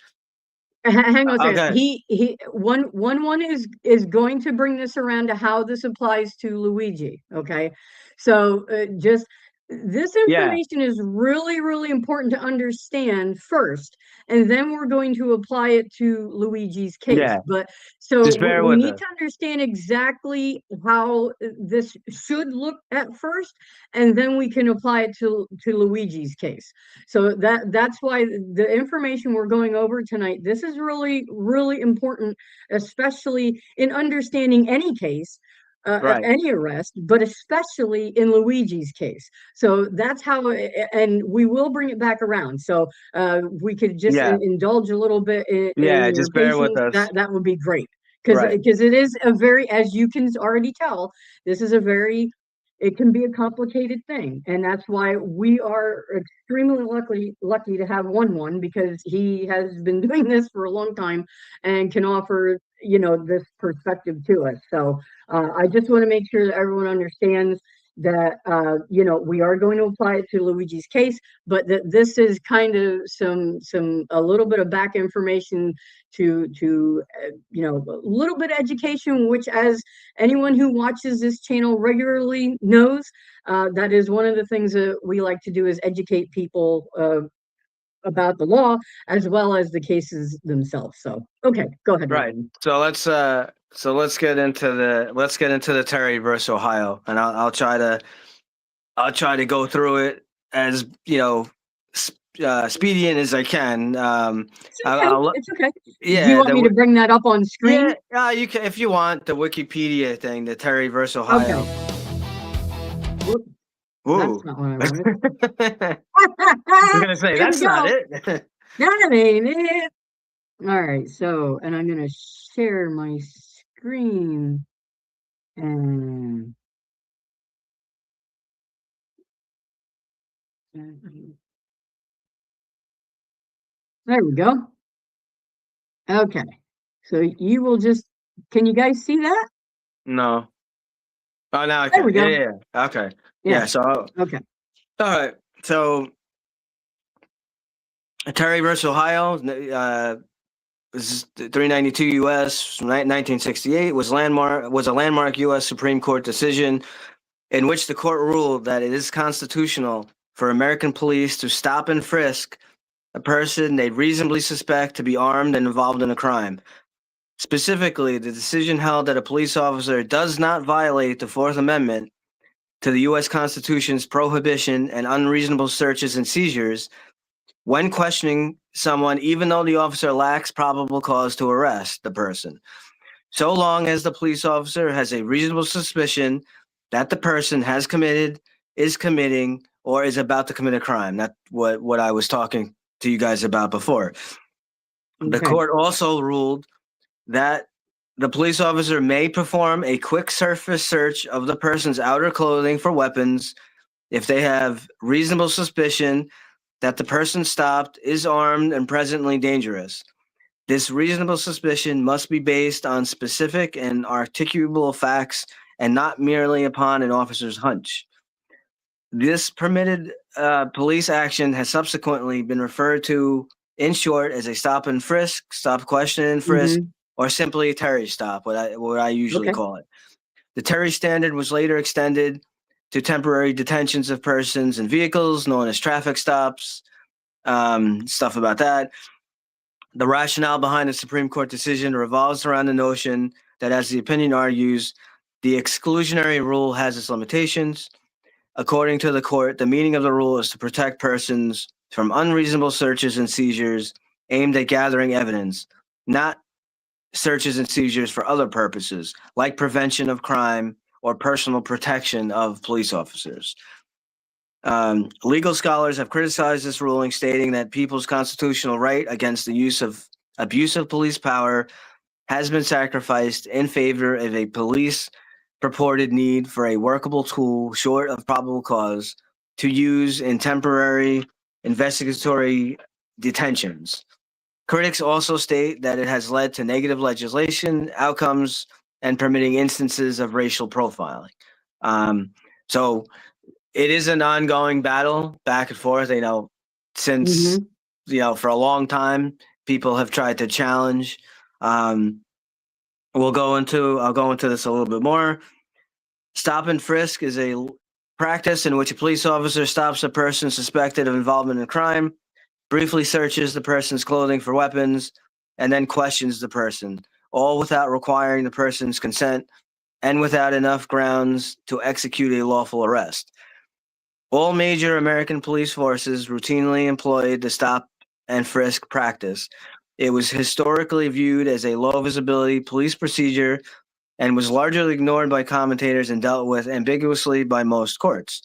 Hang on a second. Okay. One is going to bring this around to how this applies to Luigi. Okay, so just this Yeah. information is really, really important to understand first, and then we're going to apply it to Luigi's case. Yeah. But so Just bear we with need us. to understand exactly how this should look at first, and then we can apply it to Luigi's case. So that's why the information we're going over tonight, this is really, really important, especially in understanding any case, Right. any arrest, but especially in Luigi's case. So that's how, and we will bring it back around. So we could just Yeah. indulge a little bit in Yeah. your Just bear with patience. us. That would be great. Right. Because it is a very, as you can already tell, this is a very, it can be a complicated thing, and that's why we are extremely lucky to have one because he has been doing this for a long time and can offer this perspective to us. So I just want to make sure that everyone understands that we are going to apply it to Luigi's case, but that this is kind of a little bit of back information to a little bit of education, which, as anyone who watches this channel regularly knows, that is one of the things that we like to do, is educate people about the law as well as the cases themselves. So, okay, go ahead, Right. Ryan. So let's get into the Terry versus Ohio, and I'll try to go through it as expedient as I can. It's okay. It's okay. Do you Yeah, want me to bring that up on screen? you can, if you want, the Wikipedia thing, the Terry versus Ohio. Okay. Whoop, Woo. that's not what I wanted. I was gonna say Here we that's not go. it. That ain't it. All right. So, and I'm going to share my screen. And there we go. Okay. So you will just, can you guys see that? No. Oh, now I There can. we go. Yeah. Okay. Yeah. Yeah. So, all Okay. right. So, Terry versus Ohio, this is 392 U.S. from 1968 was a landmark U.S. Supreme Court decision in which the court ruled that it is constitutional for American police to stop and frisk a person they reasonably suspect to be armed and involved in a crime. Specifically, the decision held that a police officer does not violate the Fourth Amendment to the U.S. Constitution's prohibition and unreasonable searches and seizures when questioning someone, even though the officer lacks probable cause to arrest the person, so long as the police officer has a reasonable suspicion that the person has committed, is committing, or is about to commit a crime. That's what I was talking to you guys about before. The Okay. court also ruled that the police officer may perform a quick surface search of the person's outer clothing for weapons if they have reasonable suspicion that the person stopped is armed and presently dangerous. This reasonable suspicion must be based on specific and articulable facts and not merely upon an officer's hunch. This permitted police action has subsequently been referred to, in short, as a stop and frisk, stop, question, and frisk, or simply a Terry stop, what I usually Okay. call it. The Terry standard was later extended to temporary detentions of persons and vehicles, known as traffic stops, stuff about that. The rationale behind the Supreme Court decision revolves around the notion that, as the opinion argues, the exclusionary rule has its limitations. According to the court, the meaning of the rule is to protect persons from unreasonable searches and seizures aimed at gathering evidence, not searches and seizures for other purposes, like prevention of crime or personal protection of police officers. Legal scholars have criticized this ruling, stating that people's constitutional right against the use of abusive police power has been sacrificed in favor of a police purported need for a workable tool short of probable cause to use in temporary investigatory detentions. Critics also state that it has led to negative legislation outcomes and permitting instances of racial profiling. So it is an ongoing battle back and forth, since, for a long time, people have tried to challenge. I'll go into this a little bit more. Stop and frisk is a practice in which a police officer stops a person suspected of involvement in a crime, briefly searches the person's clothing for weapons, and then questions the person, all without requiring the person's consent and without enough grounds to execute a lawful arrest. All major American police forces routinely employed the stop and frisk practice. It was historically viewed as a low visibility police procedure and was largely ignored by commentators and dealt with ambiguously by most courts.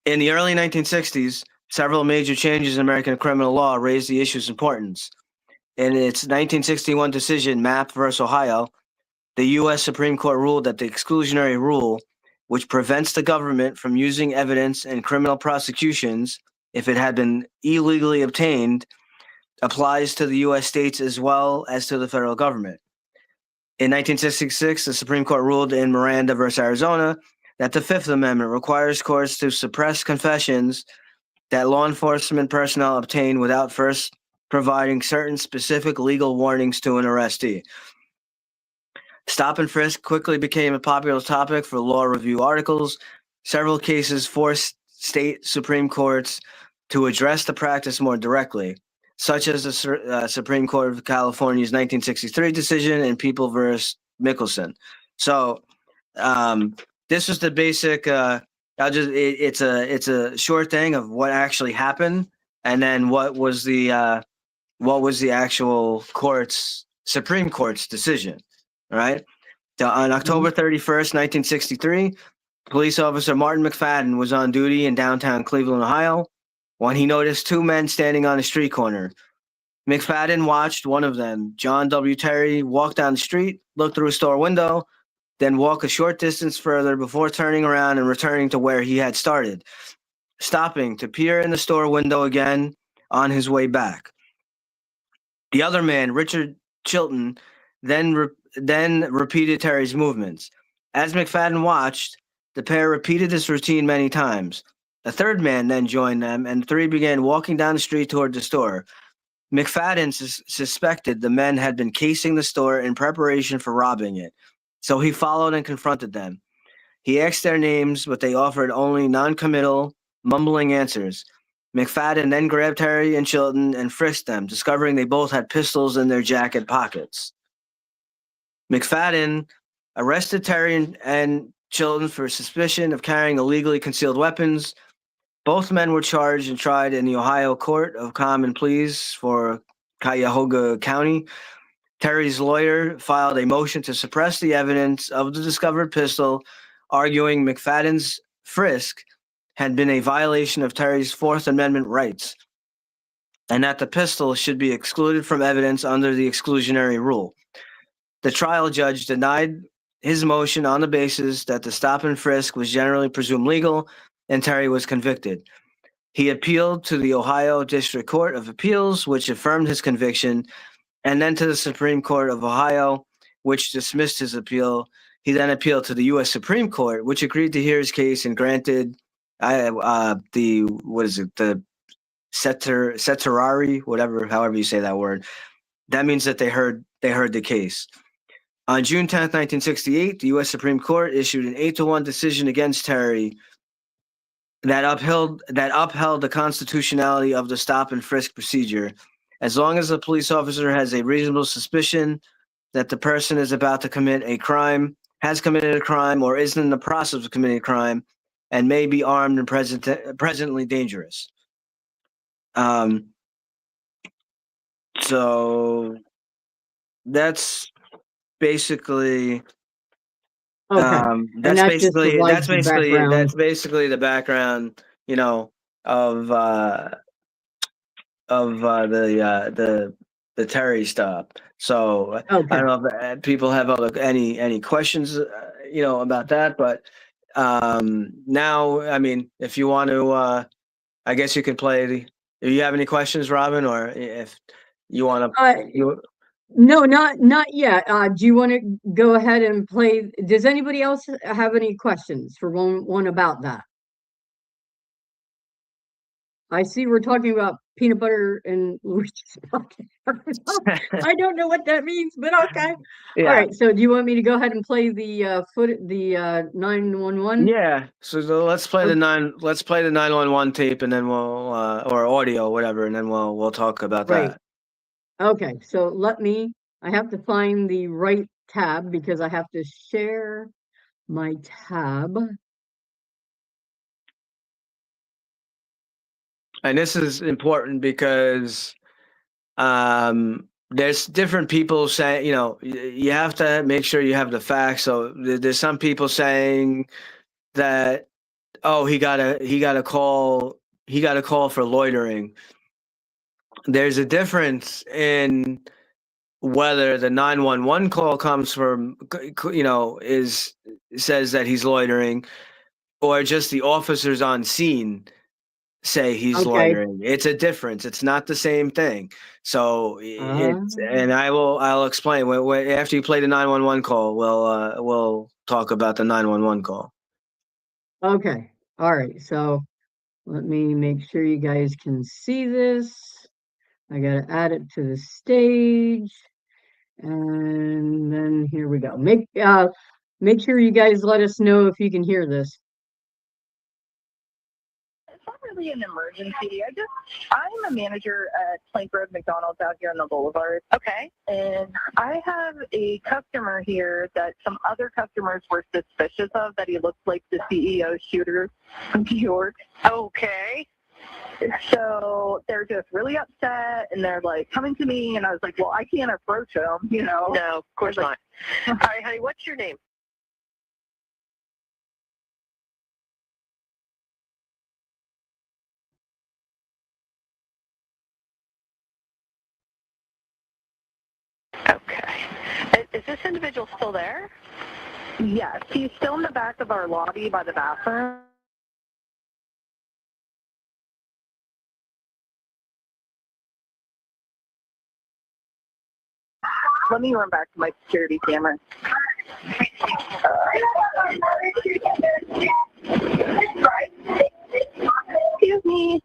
In the early 1960s, several major changes in American criminal law raised the issue's importance. In its 1961 decision, Mapp versus Ohio, the U.S. Supreme Court ruled that the exclusionary rule, which prevents the government from using evidence in criminal prosecutions if it had been illegally obtained, applies to the U.S. states as well as to the federal government. In 1966, the Supreme Court ruled in Miranda versus Arizona that the Fifth Amendment requires courts to suppress confessions that law enforcement personnel obtain without first providing certain specific legal warnings to an arrestee. Stop and frisk quickly became a popular topic for law review articles. Several cases forced state Supreme Courts to address the practice more directly, such as the Supreme Court of California's 1963 decision in People versus Mickelson. So this is the basic. It's a short thing of what actually happened, and then what was the actual Supreme Court's decision. All right. On October 31st, 1963, police officer Martin McFadden was on duty in downtown Cleveland, Ohio, when he noticed two men standing on a street corner. McFadden watched one of them, John W. Terry, walk down the street, look through a store window, then walk a short distance further before turning around and returning to where he had started, stopping to peer in the store window again on his way back. The other man, Richard Chilton, then repeated Terry's movements. As McFadden watched, the pair repeated this routine many times. A third man then joined them, and the three began walking down the street toward the store. McFadden suspected the men had been casing the store in preparation for robbing it, so he followed and confronted them. He asked their names, but they offered only non-committal, mumbling answers. McFadden then grabbed Terry and Chilton and frisked them, discovering they both had pistols in their jacket pockets. McFadden arrested Terry and Chilton for suspicion of carrying illegally concealed weapons. Both men were charged and tried in the Ohio Court of Common Pleas for Cuyahoga County. Terry's lawyer filed a motion to suppress the evidence of the discovered pistol, arguing McFadden's frisk had been a violation of Terry's Fourth Amendment rights, and that the pistol should be excluded from evidence under the exclusionary rule. The trial judge denied his motion on the basis that the stop and frisk was generally presumed legal, and Terry was convicted. He appealed to the Ohio District Court of Appeals, which affirmed his conviction, and then to the Supreme Court of Ohio, which dismissed his appeal. He then appealed to the U.S. Supreme Court, which agreed to hear his case and granted the certiorari, however you say that word. That means that they heard the case. On June 10th, 1968, the U.S. Supreme Court issued an 8-1 decision against Terry that upheld the constitutionality of the stop and frisk procedure. As long as a police officer has a reasonable suspicion that the person is about to commit a crime, has committed a crime, or is in the process of committing a crime, and may be armed and presently dangerous. So that's basically Okay. that's that just provides the background. basically the background, of the Terry stop. So Okay. I don't know if people have any questions, about that. But now, I mean, if you want to, I guess you can play. Do you have any questions, Robin, or if you want to? No, not yet. Do you want to go ahead and play? Does anybody else have any questions for one about that? I see we're talking about peanut butter and I don't know what that means, but okay. Yeah. All right. So do you want me to go ahead and play the 911? Yeah. So let's play the 911 tape, and then we'll or audio, whatever, and then we'll talk about that. Okay. So I have to find the right tab because I have to share my tab. And this is important because there's different people saying, you have to make sure you have the facts. So there's some people saying that, oh, he got a call for loitering. There's a difference in whether the 911 call comes from, says that he's loitering, or just the officers on scene say he's loitering. It's a difference. It's not the same thing. So and I'll explain after you play the 911 call. We'll talk about the 911 call. Okay. All right. So let me make sure you guys can see this. I got to add it to the stage. And then here we go. Make sure you guys let us know if you can hear this. It's not really an emergency. I'm a manager at Plank Road McDonald's out here on the Boulevard. Okay. And I have a customer here that some other customers were suspicious of, that he looked like the CEO shooter from New York. Okay. So they're just really upset, and they're like coming to me, and I was like, well, I can't approach him, No, of course not. All right, honey, what's your name? Okay. Is this individual still there? Yes, he's still in the back of our lobby by the bathroom. Let me run back to my security camera. Excuse me.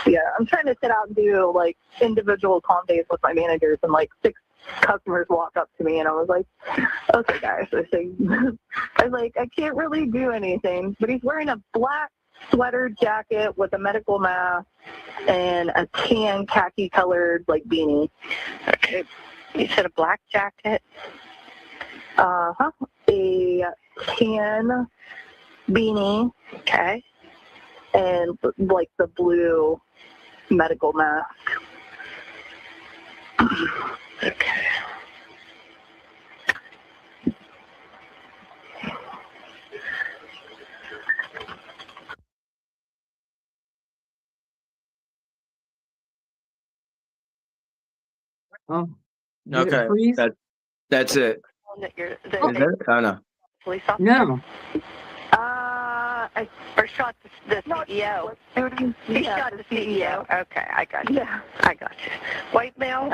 Yeah, I'm trying to sit out and do like individual calm days with my managers, and like 6 customers walk up to me, and I was like, okay guys, I was like, I can't really do anything. But he's wearing a black sweater jacket with a medical mask and a tan khaki colored like beanie. Okay. You said a black jacket? A tan beanie. Okay. And like the blue medical mask. Okay. Oh, did it Okay, freeze? that's it. That you're Is it? Oh no. police officer? No. Or shot the CEO. He shot the CEO. Okay, I got you. Yeah. I got you. White male?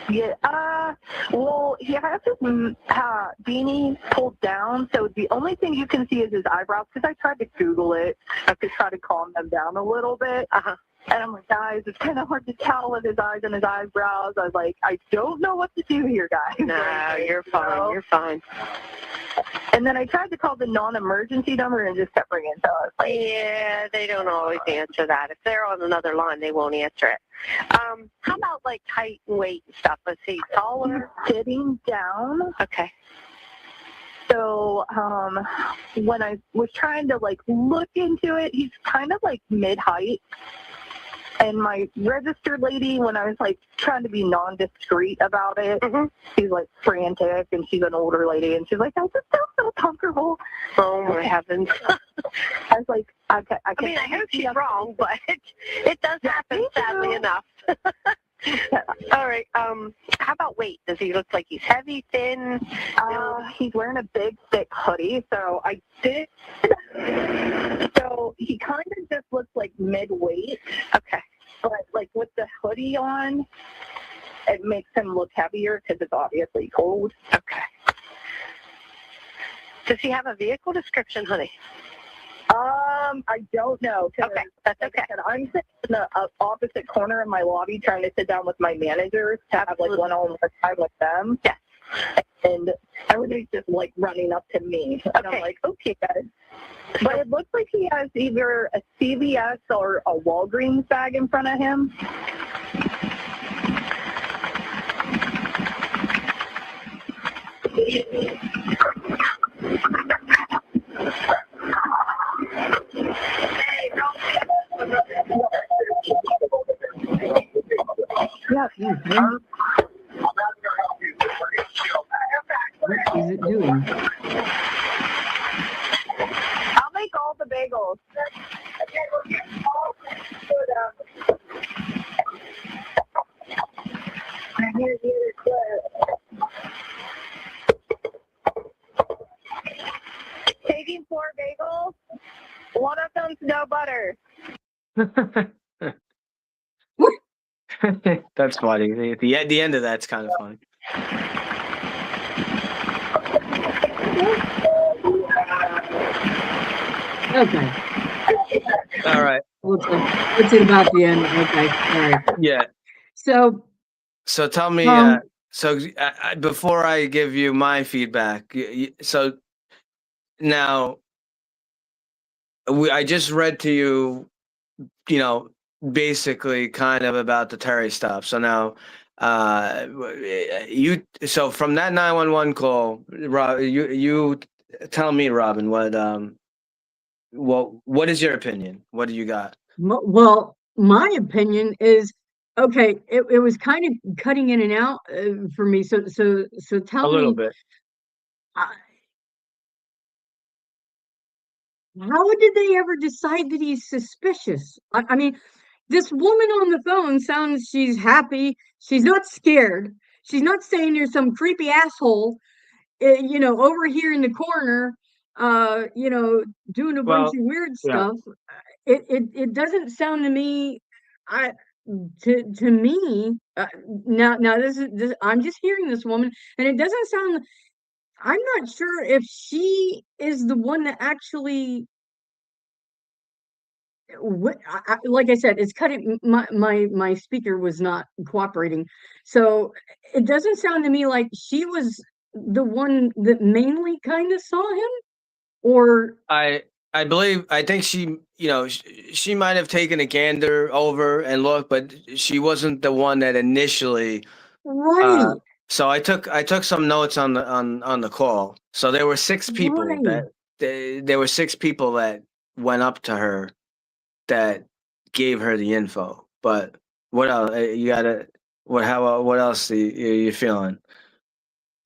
Yeah. Well, he has his beanie pulled down, so the only thing you can see is his eyebrows, because I tried to Google it to try to calm them down a little bit. Uh-huh. And I'm like, guys, it's kind of hard to tell with his eyes and his eyebrows. I was like, I don't know what to do here, guys. No, you're fine. You're fine. And then I tried to call the non-emergency number and just kept ringing. So I was like, Yeah, they don't always answer that. If they're on another line, they won't answer it. How about like height and weight and stuff? Is he taller? sitting down. Okay. So when I was trying to like look into it, he's kind of like mid-height. And my registered lady, when I was like trying to be non-discreet about it, she's like frantic, and she's an older lady, and she's like, I just don't feel comfortable. Oh my heavens. I was like, I mean, I hope she's wrong, but it does happen, sadly enough. All right. How about weight? Does he look like he's heavy, thin? He's wearing a big, thick hoodie, so I did. So he kind of just looks like mid-weight. Okay. But like with the hoodie on, it makes him look heavier because it's obviously cold. Okay. Does he have a vehicle description, honey? I don't know. Okay, that's like okay. I said, I'm sitting in the opposite corner of my lobby trying to sit down with my managers to have like one-on-one time with them. Yes. And everybody's just like running up to me. And Okay. I'm like, okay, guys. But it looks like he has either a CVS or a Walgreens bag in front of him. Yeah. Okay. What is it doing? I'll make all the bagels. Here's the other clip. Taking 4 bagels. One of them's no butter. That's funny. The end of that's kind of funny. Okay. All right. What's it about the end? Okay. All right. Yeah. So, So tell me. Before I give you my feedback, so now I just read to you, basically kind of about the Terry stuff. So now, so from that 911 call, Rob, you tell me, Robin, what is your opinion? What do you got? well, my opinion is, okay, it was kind of cutting in and out for me. So tell A little me, bit. how did they ever decide that he's suspicious? I mean, this woman on the phone sounds, she's happy. She's not scared. she's not saying there's some creepy asshole, over here in the corner, doing a bunch Well, of weird yeah. stuff. It doesn't sound to me, I to me, now this I'm just hearing this woman, and it doesn't sound. I'm not sure if she is the one that actually. Like I said, it's cutting. My speaker was not cooperating, so it doesn't sound to me like she was the one that mainly kind of saw him, or I think she, she might have taken a gander over and looked, but she wasn't the one that initially. right, So I took some notes on the call. So there were six people right. there were six people that went up to her that gave her the info. But what else? You gotta what else you feeling?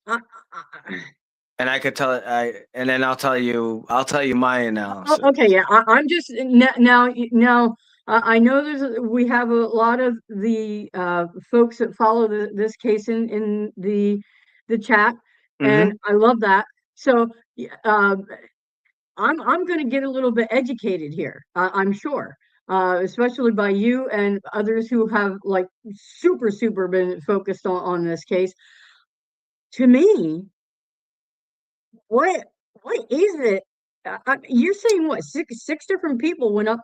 I, I, And I could tell and then I'll tell you my analysis. okay, yeah. I'm just now. I know we have a lot of the folks that follow this case in the chat, and Mm-hmm. I love that. So I'm going to get a little bit educated here. I'm sure, especially by you and others who have like super been focused on this case. To me, what what is it? You're saying what six different people went up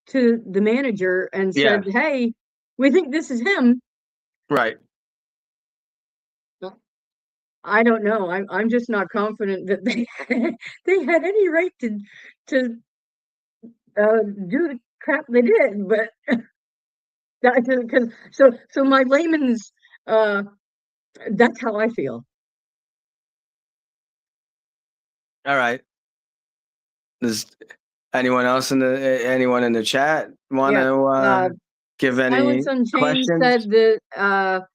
to the manager and Yeah. said, "Hey, we think this is him." Right. I don't know. I'm just not confident that they they had any right to do the crap they did. But that because so my layman's uh that's how I feel. All right. Does anyone in the chat want Yeah. to give any Silence Unchained questions? said that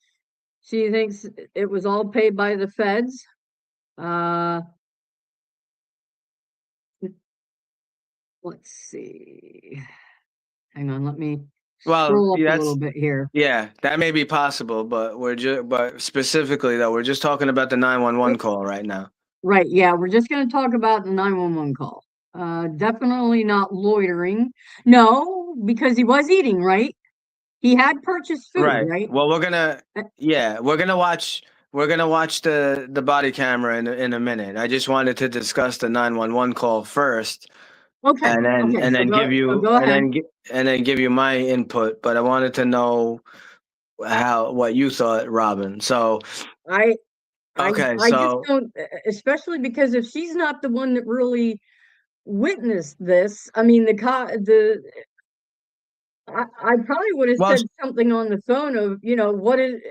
she thinks it was all paid by the feds. Uh, let's see. Hang on, let me Well, scroll up a little that's bit here. yeah, that may be possible, but but specifically though, we're just talking about the 911 call right now. Right, yeah, we're just going to talk about the 911 call. Definitely not loitering. No, because he was eating, right? He had purchased food, Right. right? Well, Uh, we're gonna watch the body camera in a minute. I just wanted to discuss the 911 call first, Okay, okay, and so then give you go ahead. and then give you my input. But I wanted to know what you thought, Robin. So I okay, I just so don't, especially because if she's not the one that really witnessed this, I mean, I probably would have well, said something on the phone of, what is,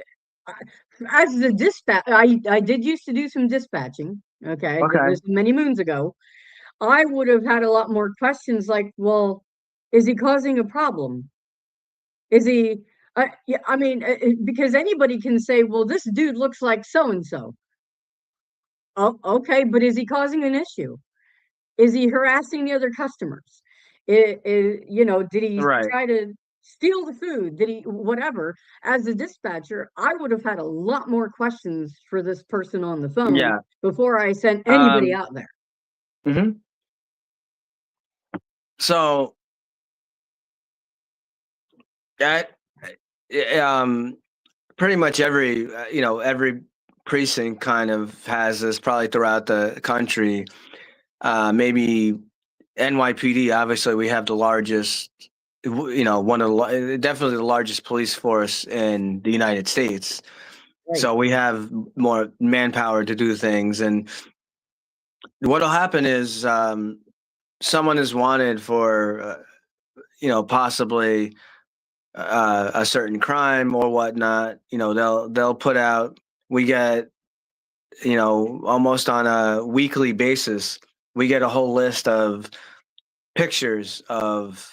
I- as the dispatch, I did used to do some dispatching. Okay, I did okay, this many moons ago. I would have had a lot more questions like, well, is he causing a problem? Is he, yeah, I mean, because anybody can say, well, this dude looks like so and so. Oh, okay, but is he causing an issue? Is he harassing the other customers? Did he right, try to steal the food? Did he, whatever? As a dispatcher, I would have had a lot more questions for this person on the phone yeah. before I sent anybody Um. out there. Mhm. So that pretty much every precinct kind of has this probably throughout the country. Maybe NYPD, obviously we have the largest, one of definitely the largest police force in the United States. Right. So we have more manpower to do things. And what'll happen is someone is wanted for, possibly a certain crime or whatnot. They'll put out, we get, almost on a weekly basis, we get a whole list of pictures of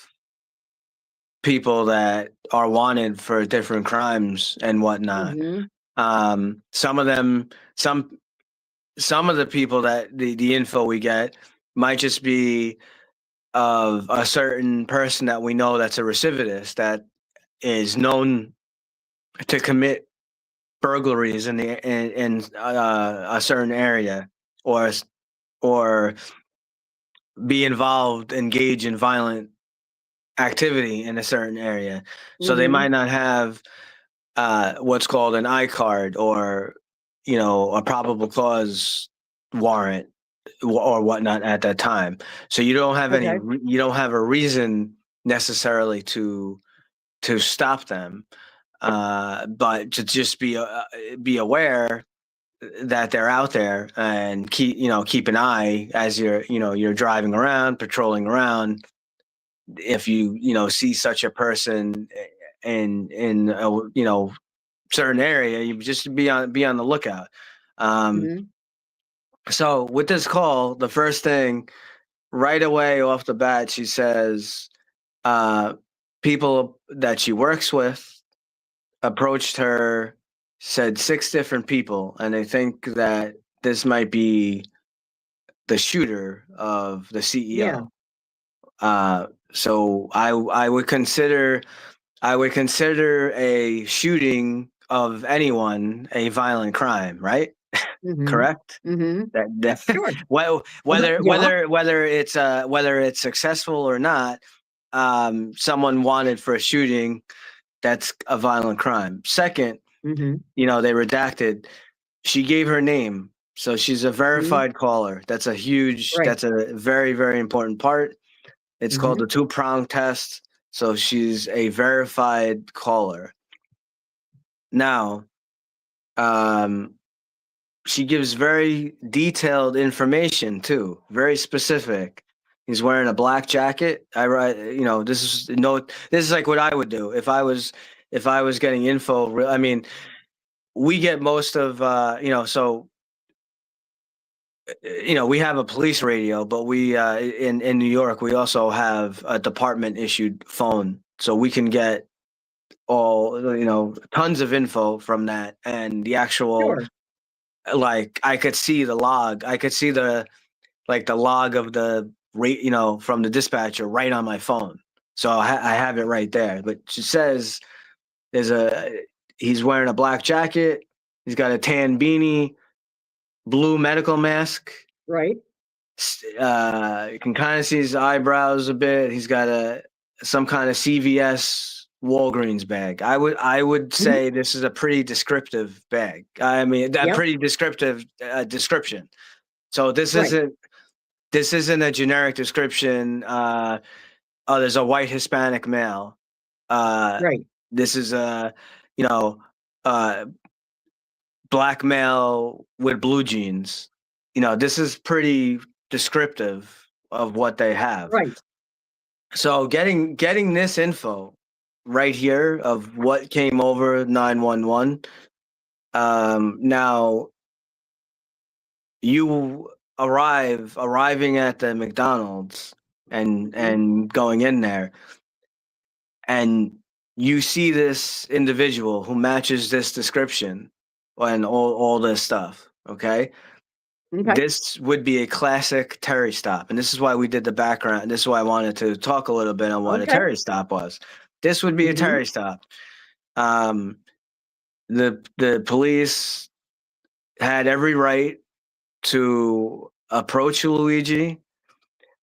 people that are wanted for different crimes and whatnot. Mm-hmm. Some of them, some of the people that the info we get might just be of a certain person that we know that's a recidivist that is known to commit burglaries in a certain area, or be involved, engage in violent activity in a certain area. So they Mhm. might not have what's called an I card, or a probable cause warrant or whatnot at that time. So you don't have Okay. you don't have a reason necessarily to stop them, but to just be aware that they're out there, and keep an eye as you're driving around, patrolling around. If you see such a person in a certain area, you just be on the lookout. Um, Mhm. so with this call, the first thing right away off the bat, she says, uh, people that she works with approached her, said 6 different people, and they think that this might be the shooter of the Yeah. CEO. So I would consider a shooting of anyone a violent crime, right? Mhm. Correct. Mhm. That Sure. well, Yeah. whether it's successful or not, someone wanted for a shooting, that's a violent crime. Second, Mhm. they redacted. She gave her name, so she's a Mhm. verified caller. Right. That's a very, very important part. It's called Mhm. the two-prong test. So she's a verified caller. Now, um, she gives very detailed information too, very specific. He's wearing a black jacket. I write, this is like what I would do if I was getting info. I mean, we get most of, we have a police radio, but we in New York we also have a department issued phone, so we can get all tons of info from that, and the actual, Sure. like, I could see the log. I could see the log of the rate, from the dispatcher right on my phone. So I have it right there. But she says there's he's wearing a black jacket. He's got a tan beanie, blue medical mask. Right. You can kind of see his eyebrows a bit. He's got some kind of CVS Walgreens bag. I would Mhm. say this is a pretty descriptive bag. I mean, a Yep. pretty descriptive description. So Right. this isn't a generic description. Oh, there's a white Hispanic male. Uh, Right. this is you know, uh, black male with blue jeans. This is pretty descriptive of what they have. Right. So getting this info right here of what came over 911. Now you arriving at the McDonald's, and Mhm. going in there, and you see this individual who matches this description and all this stuff. Okay. Okay. This would be a classic Terry stop. And this is why we did the background. This is why I wanted to talk a little bit on what a Okay. Terry stop was. This would be a Mhm. Terry stop. Um, the police had every right to approach Luigi.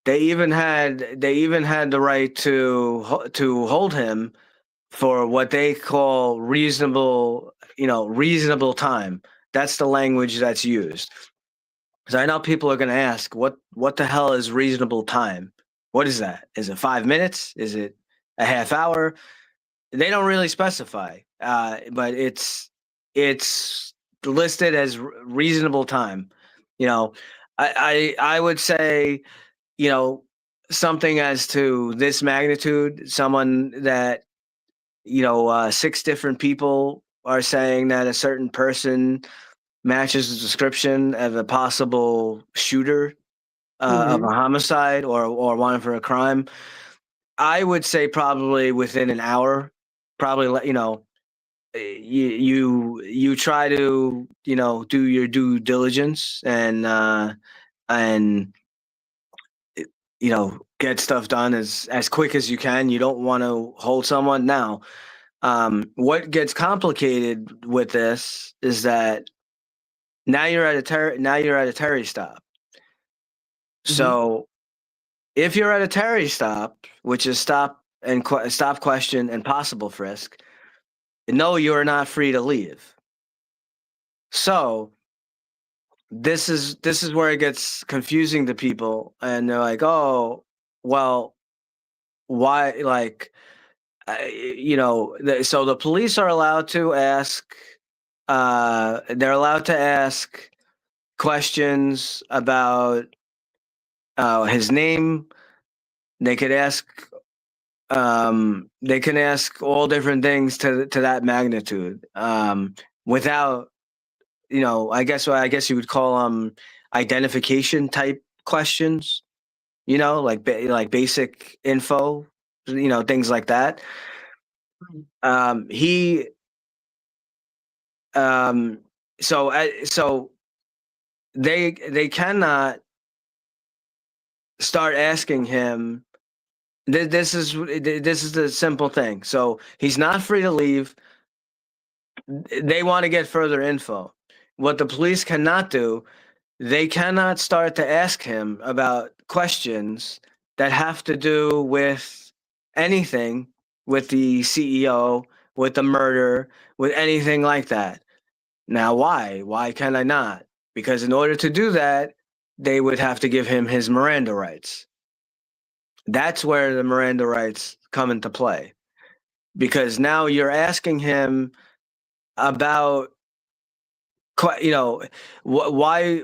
They even had the right to hold him for what they call reasonable time. That's the language that's used. Because I know people are going to ask, what the hell is reasonable time? What is that? Is it 5 minutes? Is it a half hour? They don't really specify, but it's listed as reasonable time. You know, I would say, you know something as to this magnitude, someone that 6 different people are saying that a certain person matches the description of a possible shooter of a Mhm. homicide, or wanted for a crime. I would say probably within an hour. Probably you try to do your due diligence, and get stuff done as quick as you can. You don't want to hold someone now. What gets complicated with this is that now you're at a Terry stop. So if you're at a Terry stop, which is stop, question, and possible frisk, no, you're not free to leave. So this is where it gets confusing to people, and they're like, oh, well, why? Like, so the police are allowed to ask. They're allowed to ask questions about his name. They could ask. They can ask all different things to that magnitude, without, I guess you would call them identification type questions. Like basic info, things like that. He so they cannot start asking him. This is the simple thing. So he's not free to leave. They want to get further info. What the police cannot do, they cannot start to ask him about questions that have to do with anything, with the CEO, with the murder, with anything like that. Now, why? Why can I not? Because in order to do that, they would have to give him his Miranda rights. That's where the Miranda rights come into play. Because now you're asking him about, why,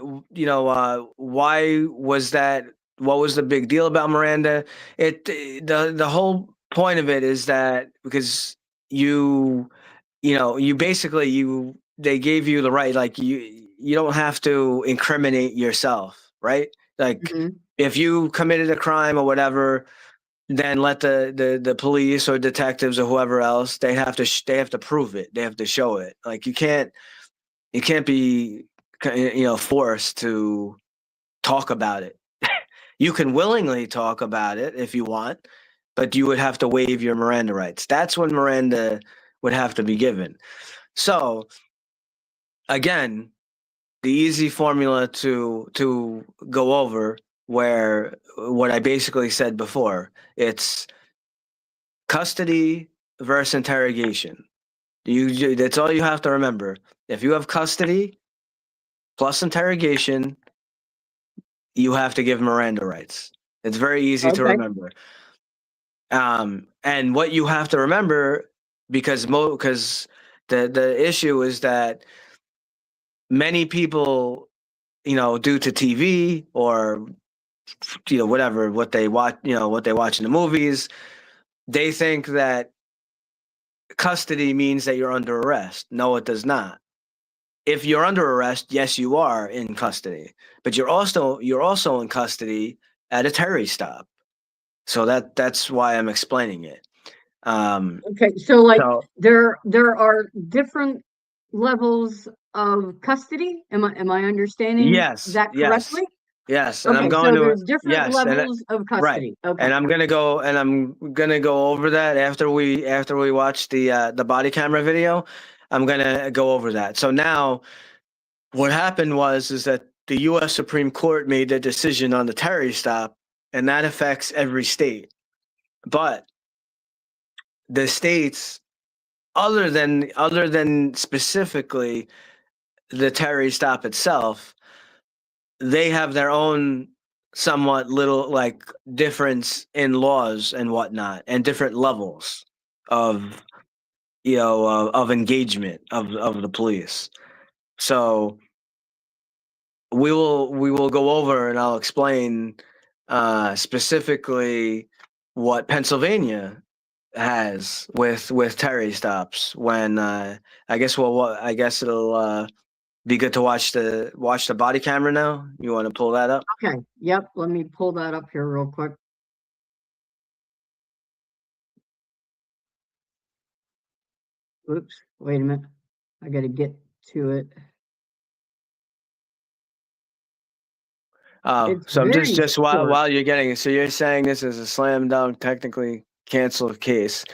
why was that? What was the big deal about Miranda? The whole point of it is that because you basically they gave you the right, like you don't have to incriminate yourself, right? Like if you committed a crime or whatever, then let the police or detectives or whoever else, they have to prove it. They have to show it. Like you can't be forced to talk about it. You can willingly talk about it if you want, but you would have to waive your Miranda rights. That's when Miranda would have to be given. So again, the easy formula to go over, where what I basically said before, it's custody versus interrogation. That's all you have to remember. If you have custody plus interrogation, you have to give Miranda rights. It's very easy to remember. And what you have to remember, because the issue is that many people, due to TV or whatever, what they watch in the movies, they think that custody means that you're under arrest. No, it does not. If you're under arrest, yes, you are in custody, but you're also in custody at a Terry stop. So that's why I'm explaining it. Okay, so like there are different levels of custody. Am I understanding that correctly? Yes, and Okay, I'm going so to there's different levels of custody. Okay, and I'm gonna go over that after we watch the body camera video. I'm gonna go over that. So now, what happened is that the U.S. Supreme Court made the decision on the Terry stop, and that affects every state. But the states, other than specifically the Terry stop itself, they have their own somewhat little like difference in laws and whatnot, and different levels of of engagement of the police. So we will go over, and I'll explain specifically what Pennsylvania has with Terry stops. When I guess it'll be good to watch the body camera now. You want to pull that up? okay, yep. Let me pull that up here real quick. Oops, wait a minute. I got to get to it. Oh, so just while you're getting it, so you're saying this is a slam dunk, technically canceled case.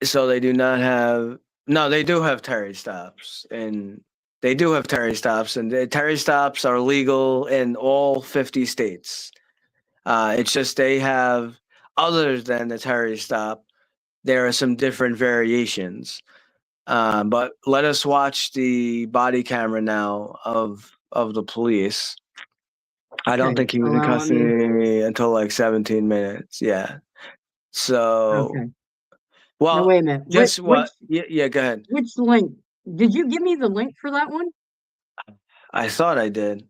So they do not have. No, they do have Terry stops, and they do have Terry stops, and the Terry stops are legal in all 50 states. It's just they have, other than the Terry stop, there are some different variations. But let us watch the body camera now of the police. I don't Okay, think he was in allow me. custody until like 17 minutes. Yeah. So, Okay. Now well, wait a minute. just what? Yeah, go ahead. Which link? Did you give me the link for that one? I thought I did.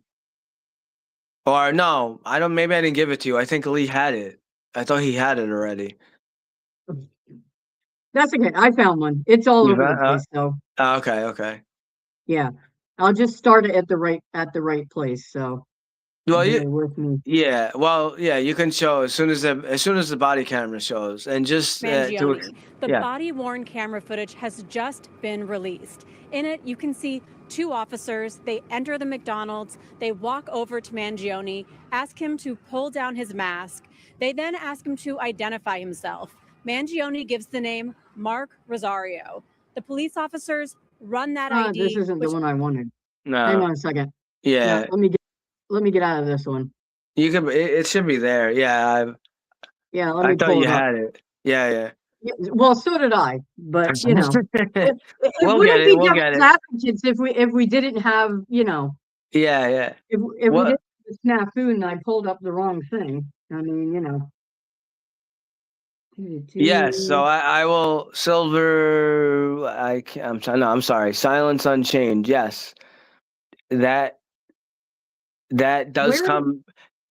Or no, I don't. Maybe I didn't give it to you. I think Lee had it. I thought he had it already. That's okay. I found one. It's all You over the got? place, so Okay, okay. yeah. I'll just start it at the right place. So Well, bear with me. yeah. Well, yeah. You can show as soon as the body camera shows, and just Mangione. The yeah. body-worn camera footage has just been released. In it, you can see two officers. They enter the McDonald's. They walk over to Mangione, ask him to pull down his mask. They then ask him to identify himself. Mangione gives the name Mark Rosario. The police officers run that ID. This isn't the one I wanted. Hang No. on a second. Yeah. No, let me get out of this one. You could. It should be there. Yeah. Yeah, let I me thought pull you it up. had it. Yeah. Yeah, well, so did I, but you know, it We'll get wouldn't it. be We'll get devil's it. advocates if we didn't have, you know, Yeah. if we What? didn't have a snafu and I pulled up the wrong thing. I mean, you know. Yes. So I will silver. I'm sorry. Silence Unchained. Yes. That does Where come.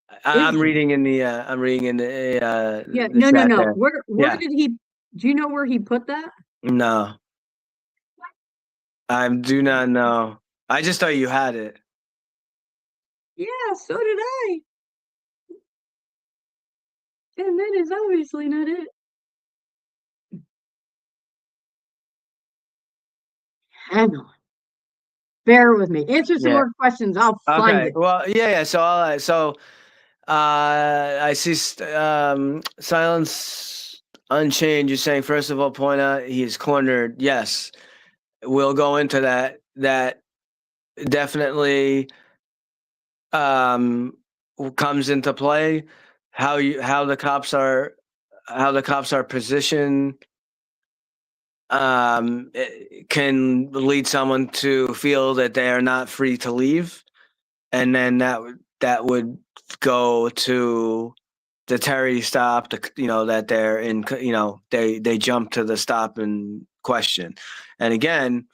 is I'm it? reading in the. I'm reading in Yeah, the chat no. there. Where Yeah. did he? Do you know where he put that? No, I do not know. I just thought you had it. Yeah, so did I. And that is obviously not it. Hang on. Bear with me. Answer some Yeah. more questions. I'll find Okay. it. Well, yeah. So I see Silence Unchained. You're saying, first of all, point out he's cornered. Yes, we'll go into that. That definitely comes into play. How the cops are positioned can lead someone to feel that they are not free to leave, and then that would go to the Terry stop. That they're in. They jump to the stop and question, and again,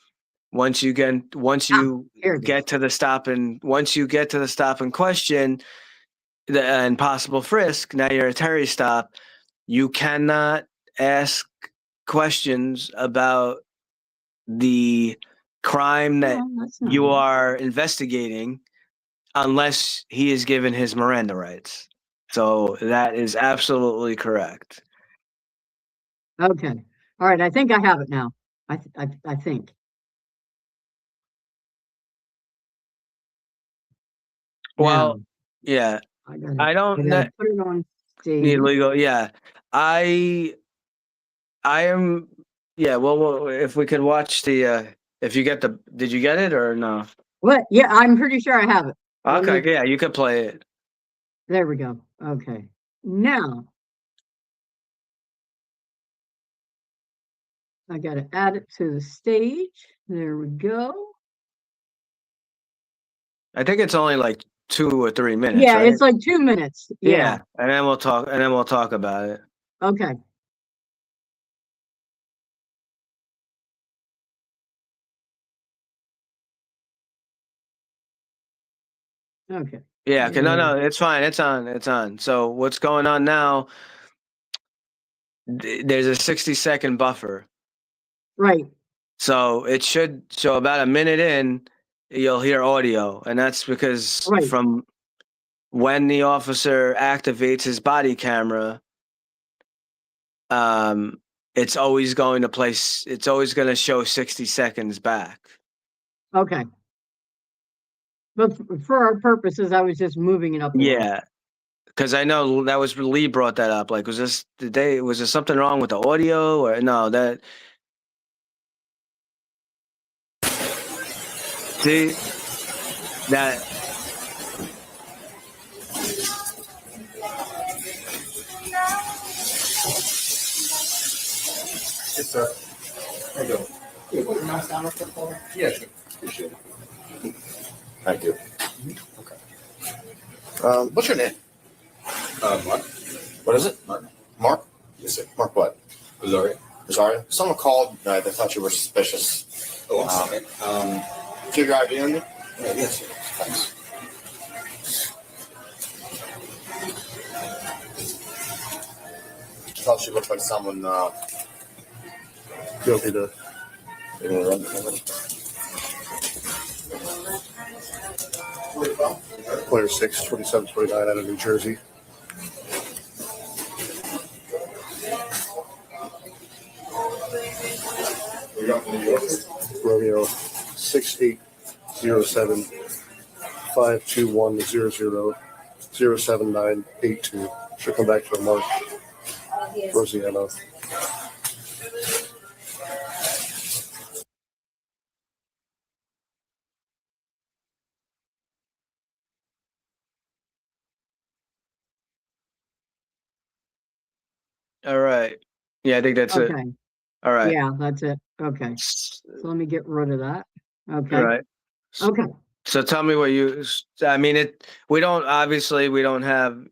once you Here it is. get to the stop and question, and possible frisk, now you're a Terry stop. You cannot ask questions about the crime that No, that's not you it. are investigating unless he is given his Miranda rights. So that is absolutely correct. Okay. All right. I think I have it now. I think. Well, Now, yeah, I I don't gotta put it on need stage. legal. Yeah, I am. Yeah, well, if we could watch the, if you get did you get it or no? What? Yeah, I'm pretty sure I have it. Okay, yeah, you could play it. There we go. Okay. Now I gotta add it to the stage. There we go. I think it's only like 2 or 3 minutes. Yeah, right? it's like 2 minutes. Yeah. And then we'll talk. About it. Okay. Okay. Yeah. Okay. No, it's fine. It's on. So what's going on now? There's a 60-second buffer. Right. So it should show about a minute in, you'll hear audio, and that's because Right. from when the officer activates his body camera, it's always going to show 60 seconds back. Okay. But for our purposes, I was just moving it up. Yeah. Because I know that was Lee brought that up. Like, was there something wrong with the audio or no? See that Yes, sir. How you doing? Can you put your mask down real quick for me? Yeah, sure. Appreciate it. Thank you. Okay. What's your name? Mark. What is it? Mark. Mark? Yes, sir. Mark what? Rosario. Rosario? Someone called. They thought you were suspicious. Oh, I'm sorry. Do you have your ID on you? Yes, sir. Thanks. Thought she looked like someone guilty to. You want to run the camera? Player 6, 27, 29 out of New Jersey. Romeo 6807 521 07982. Should come back to a Mark Rosiano. all right? Yeah, I think that's it. Okay, All right. yeah, that's it. Okay, so let me get rid of that. Okay, All right. okay. So tell me what you. I mean, we don't have.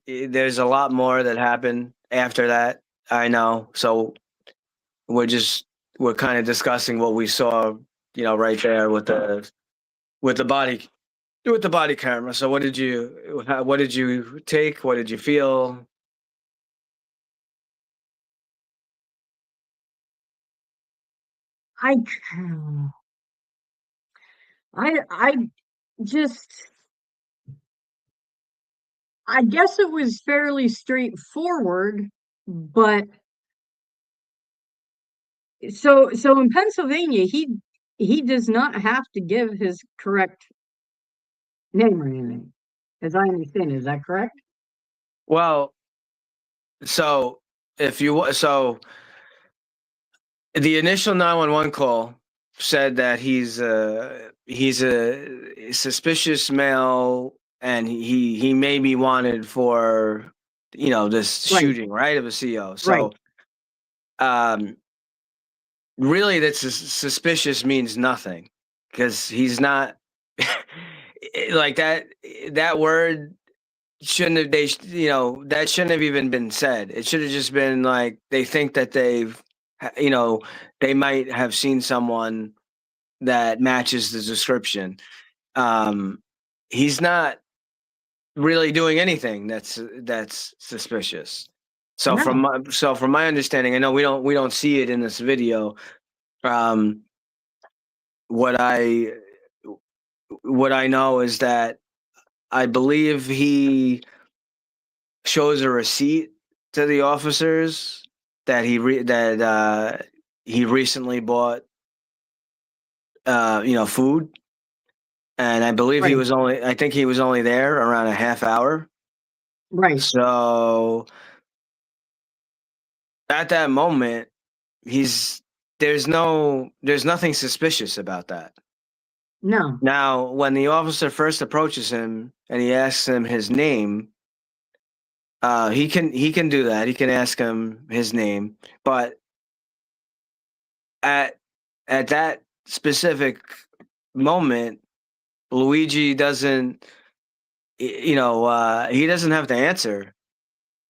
There's a lot more that happened after that. I know. So we're kind of discussing what we saw. Right there with the body camera. So what did you take? What did you feel? I just, I guess it was fairly straightforward, but so in Pennsylvania, he does not have to give his correct name or anything, as I understand. Is that correct? Well, so the initial 911 call said that he's a suspicious male and he may be wanted for this Right. shooting, right, of a CO. Right. So really that's suspicious means nothing because he's not like that word shouldn't have that shouldn't have even been said. It should have just been like they think that they might have seen someone that matches the description. He's not really doing anything that's suspicious. So No. from my understanding, I know we don't see it in this video. What I know is that I believe he shows a receipt to the officers that he recently bought food, and I believe Right. I think he was only there around a half hour. Right. So at that moment, there's nothing suspicious about that. No. Now, when the officer first approaches him and he asks him his name, he can do that. He can ask him his name, but at that specific moment, Luigi doesn't. He doesn't have to answer.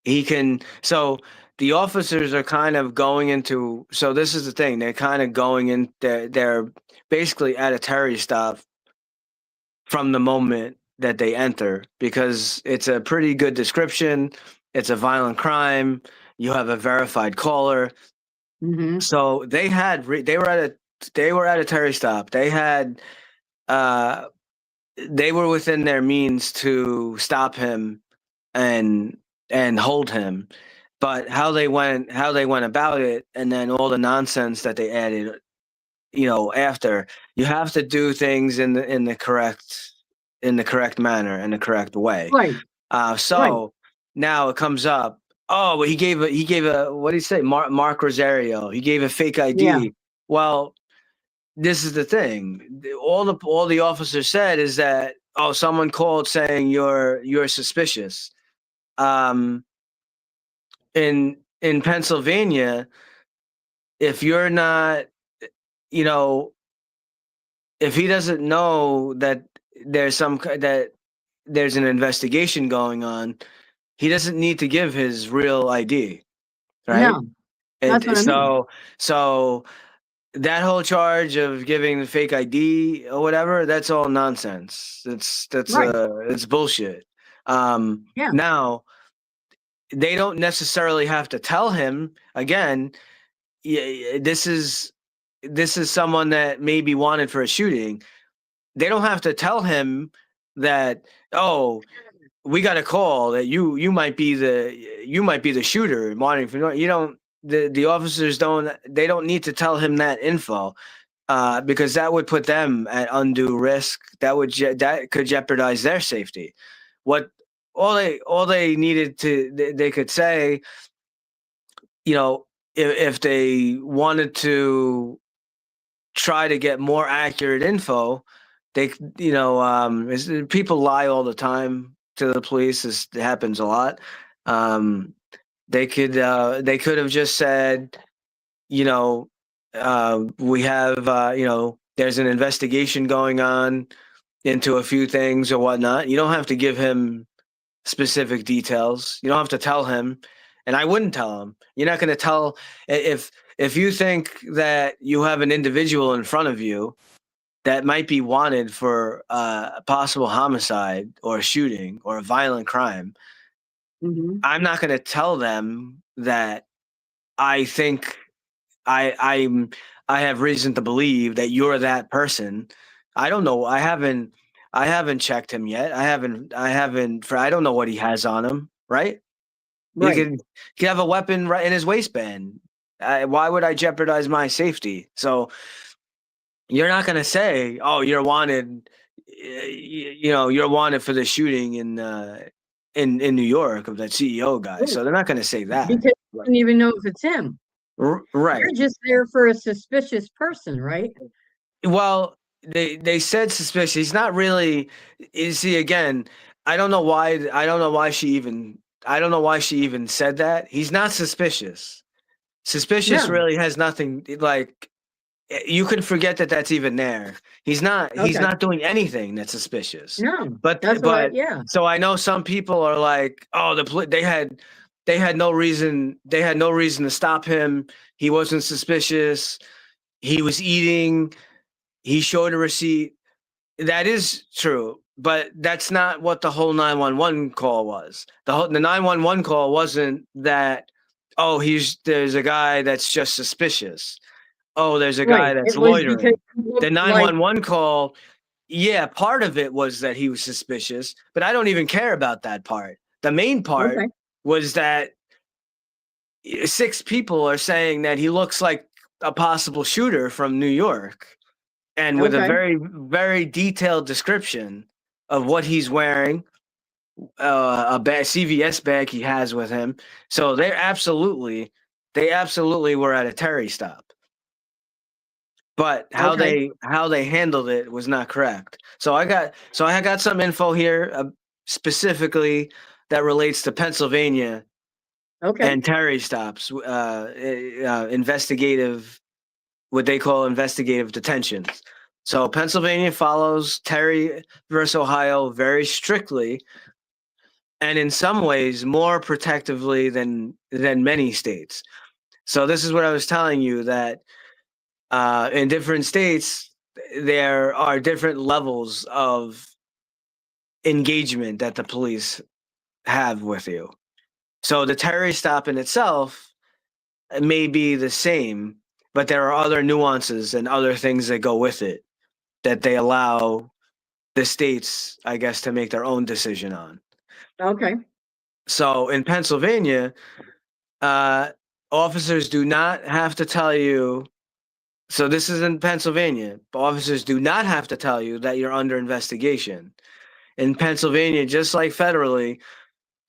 He can. So the officers are kind of going into. So this is the thing. They're kind of going in. They're basically at a Terry stop from the moment that they enter because it's a pretty good description. It's a violent crime. You have a verified caller. Mm-hmm. So they were at a Terry stop. They had they were within their means to stop him and hold him. But how they went about it and then all the nonsense that they added, after, you have to do things in the correct manner, in the correct way. Right. So now it comes up. Oh, well, he gave a what did he say? Mark Rosario. He gave a fake ID. Yeah. Well, this is the thing. All the officer said is that, oh, someone called saying you're suspicious. In Pennsylvania, if you're not, you know, if he doesn't know that that there's an investigation going on, he doesn't need to give his real ID, right? No, that's what I mean. So that whole charge of giving the fake ID or whatever, that's all nonsense. Right. It's bullshit. Yeah. Now they don't necessarily have to tell him again. This is someone that may be wanted for a shooting. They don't have to tell him that, oh, we got a call that you might be the shooter wanting for, you don't, the officers don't need to tell him that info, because that would put them at undue risk. That could jeopardize their safety. What all they needed to, they could say, you know, if they wanted to try to get more accurate info, they, you know, people lie all the time to the police. This happens a lot. They could have just said, you know, we have, you know, there's an investigation going on into a few things or whatnot. You don't have to give him specific details. You don't have to tell him, and I wouldn't tell him. You're not going to tell if you think that you have an individual in front of you that might be wanted for a possible homicide or a shooting or a violent crime. Hmm. I'm not going to tell them that I think I have reason to believe that you're that person. I don't know. I haven't checked him yet. I don't know what he has on him, right? He Right. could have a weapon right in his waistband. Why would I jeopardize my safety? So you're not going to say, "Oh, you're wanted." You know, you're wanted for the shooting in New York of that CEO guy. Right. So they're not going to say that. Because you don't even know if it's him. Right. You're just there for a suspicious person, right? Well, they said suspicious. He's not really. Is he again? I don't know why. I don't know why she even said that. He's not suspicious. Suspicious No. really has nothing like. You can forget that that's even there. He's not. He's Okay. not doing anything that's suspicious. No. But That's yeah. so I know some people are like, oh, they had no reason. They had no reason to stop him. He wasn't suspicious. He was eating. He showed a receipt. That is true, but that's not what the whole 911 call was. The 911 call wasn't that, oh, there's a guy that's just suspicious. Oh, there's a guy Right. that's It was because loitering. he The looked like 911 call, yeah, part of it was that he was suspicious, but I don't even care about that part. The main part okay. was that 6 people are saying that he looks like a possible shooter from New York, and with a Okay. very, very detailed description of what he's wearing, a CVS bag he has with him. So they absolutely were at a Terry stop. But how Okay. they handled it was not correct. So I got some info here, specifically that relates to Pennsylvania Okay. and Terry stops, investigative, what they call investigative detentions. So Pennsylvania follows Terry versus Ohio very strictly, and in some ways more protectively than many states. So this is what I was telling you, that in different states there are different levels of engagement that the police have with you. So the Terry stop in itself may be the same, but there are other nuances and other things that go with it that they allow the states, I guess, to make their own decision on. Okay. So in Pennsylvania, officers do not have to tell you. So this is in Pennsylvania. Officers do not have to tell you that you're under investigation. In Pennsylvania, just like federally,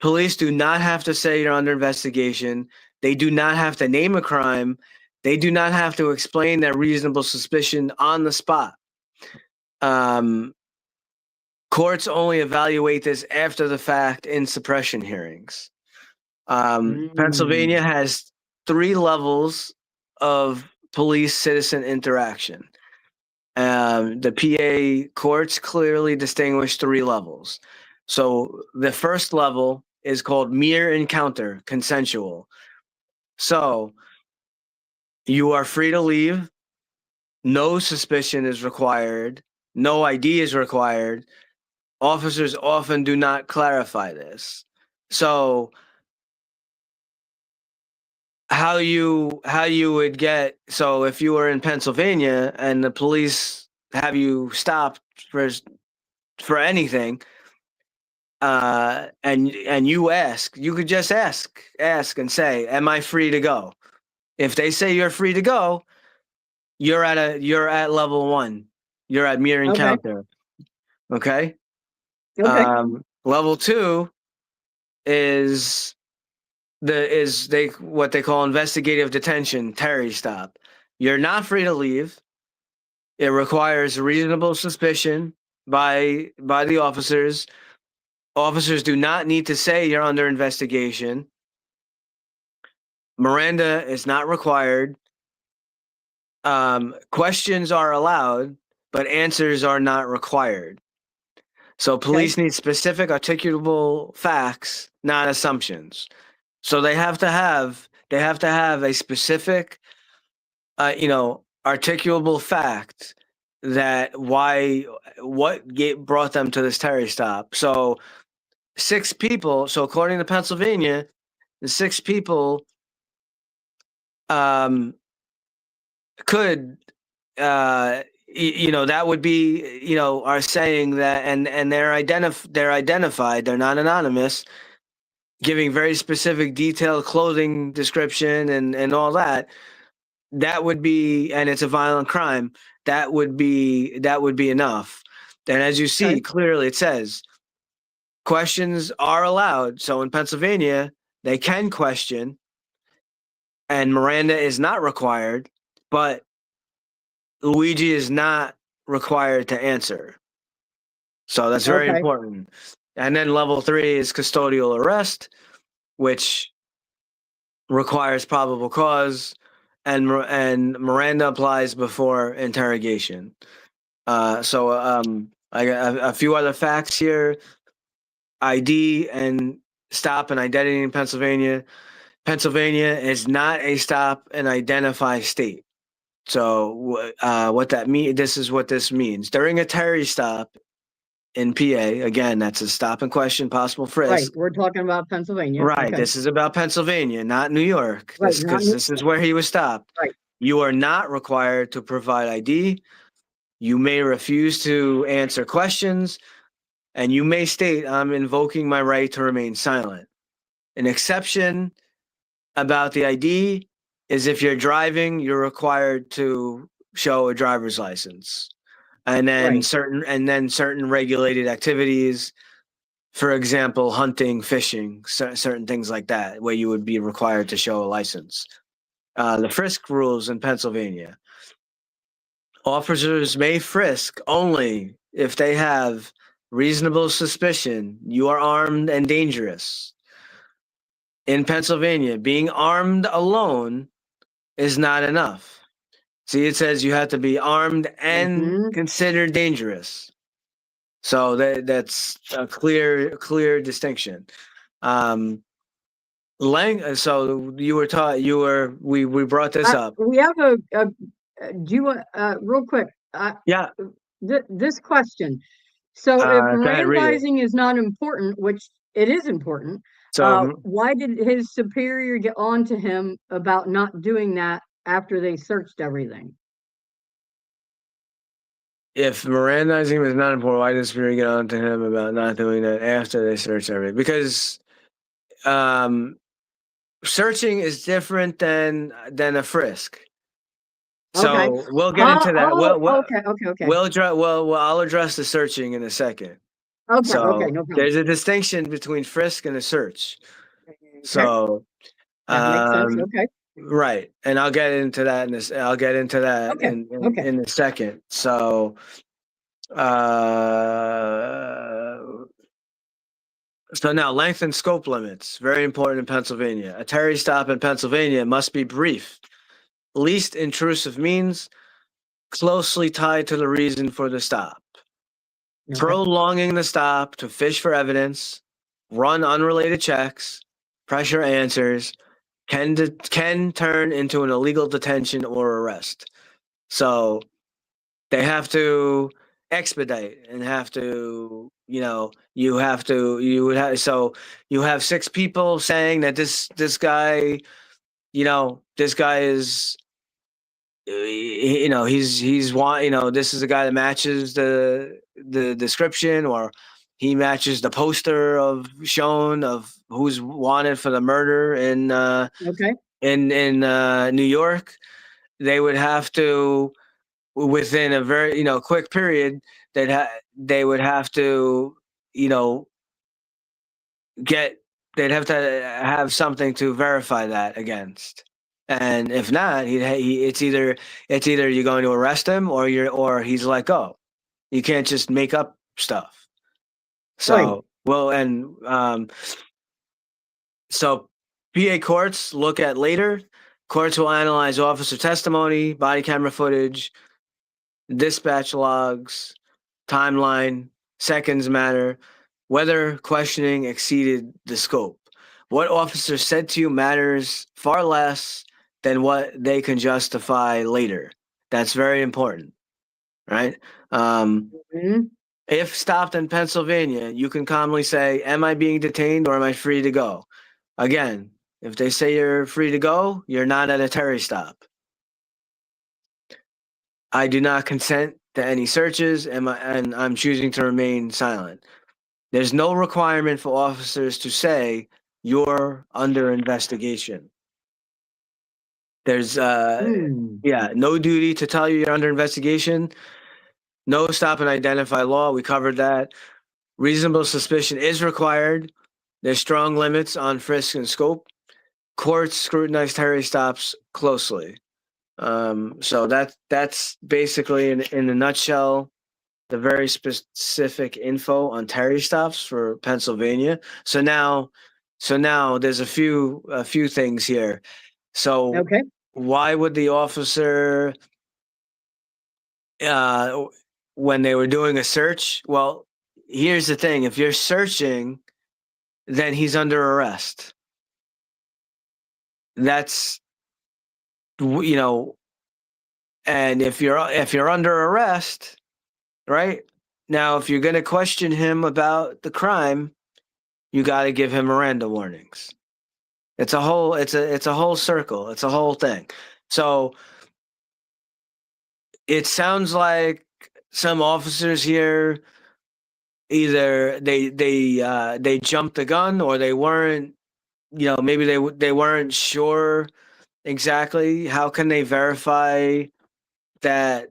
Police do not have to say you're under investigation. They do not have to name a crime. They do not have to explain their reasonable suspicion on the spot. Courts only evaluate this after the fact in suppression hearings. Pennsylvania has 3 levels of police-citizen interaction. The PA courts clearly distinguish 3 levels. So the first level is called mere encounter, consensual. So you are free to leave. No suspicion is required. No ID is required. Officers often do not clarify this. So how you would get, so if you were in Pennsylvania and the police have you stopped for anything, and you ask, you could just ask and say, am I free to go? If they say you're free to go, you're at level 1. You're at mere encounter. Okay. Level 2 is what they call investigative detention, Terry stop. You're not free to leave. It requires reasonable suspicion by the officers. Officers do not need to say you're under investigation. Miranda is not required. Questions are allowed, but answers are not required. So police need specific articulable facts, not assumptions. So they have to have a specific, articulable fact that brought them to this Terry stop. So 6 people. So according to Pennsylvania, the 6 people could, that would be, are saying that, and they're identified. They're not anonymous, giving very specific, detailed clothing description and all that. That would be, and it's a violent crime. That would be enough. And as you see, clearly it says questions are allowed. So in Pennsylvania, they can question, and Miranda is not required, but Luigi is not required to answer. So that's very important. And then level 3 is custodial arrest, which requires probable cause, and Miranda applies before interrogation. I got a few other facts here. ID and stop and identity in Pennsylvania. Pennsylvania is not a stop and identify state. So what that means, this is what this means. During a Terry stop in PA, again, that's a stop and question, possible frisk. Right, we're talking about Pennsylvania. Right, this is about Pennsylvania, not New York. Right, Because this is where he was stopped. Right. You are not required to provide ID. You may refuse to answer questions, and you may state, I'm invoking my right to remain silent. An exception about the ID is if you're driving, you're required to show a driver's license. And then certain regulated activities, for example, hunting, fishing, certain things like that, where you would be required to show a license. The frisk rules in Pennsylvania. Officers may frisk only if they have reasonable suspicion you are armed and dangerous. In Pennsylvania, being armed alone is not enough. See, it says you have to be armed and considered dangerous. So that's a clear distinction. So you were taught. We brought this up. We have do you want real quick? Yeah. This question. So if Mirandizing is not important, which it is important, so why did his superior get on to him about not doing that after they searched everything? If Mirandizing was not important, why did the superior get on to him about not doing that after they searched everything? Because searching is different than a frisk. So we'll get into that. Okay. I'll address the searching in a second. Okay, So okay, no problem. there's a distinction between frisk and a search. Okay, So that makes sense. um, Okay, right, and I'll get into that in this. I'll get into that okay, okay. in a second. So uh, so now length and scope limits, very important in Pennsylvania. A Terry stop in Pennsylvania must be brief, least intrusive means, closely tied to the reason for the stop. Okay. Prolonging the stop to fish for evidence, run unrelated checks, pressure answers, can turn into an illegal detention or arrest. So they have to expedite and have to, you would have, so you have six people saying that this guy, this guy is, this is a guy that matches the description, or he matches the poster of shown of who's wanted for the murder Okay. in New York. They would have to, within a very quick period, they would have to, you know get they'd have to have something to verify that against. And if not, it's either you're going to arrest him, or he's let go. You can't just make up stuff. Right. So well, and so PA courts look at later. Courts will analyze officer testimony, body camera footage, dispatch logs, timeline, seconds matter, whether questioning exceeded the scope. What officer said to you matters far less than what they can justify later. That's very important, right? Mhm. If stopped in Pennsylvania, you can calmly say, "Am I being detained or am I free to go?" Again, if they say you're free to go, you're not at a Terry stop. I do not consent to any searches, and I'm choosing to remain silent. There's no requirement for officers to say you're under investigation. There's Hmm. no duty to tell you you're under investigation. No stop and identify law. We covered that. Reasonable suspicion is required. There's strong limits on frisk and scope. Courts scrutinize Terry stops closely. So that's basically in a nutshell the very specific info on Terry stops for Pennsylvania. So now there's a few things here. So Okay. why would the officer, uh, when they were doing a search? Well, here's the thing: if you're searching, then he's under arrest. That's and if you're under arrest, right? Now, if you're going to question him about the crime, you got to give him Miranda warnings. It's a whole circle. It's a whole thing. So it sounds like some officers here either they jumped the gun, or they weren't, maybe they weren't sure exactly. How can they verify that,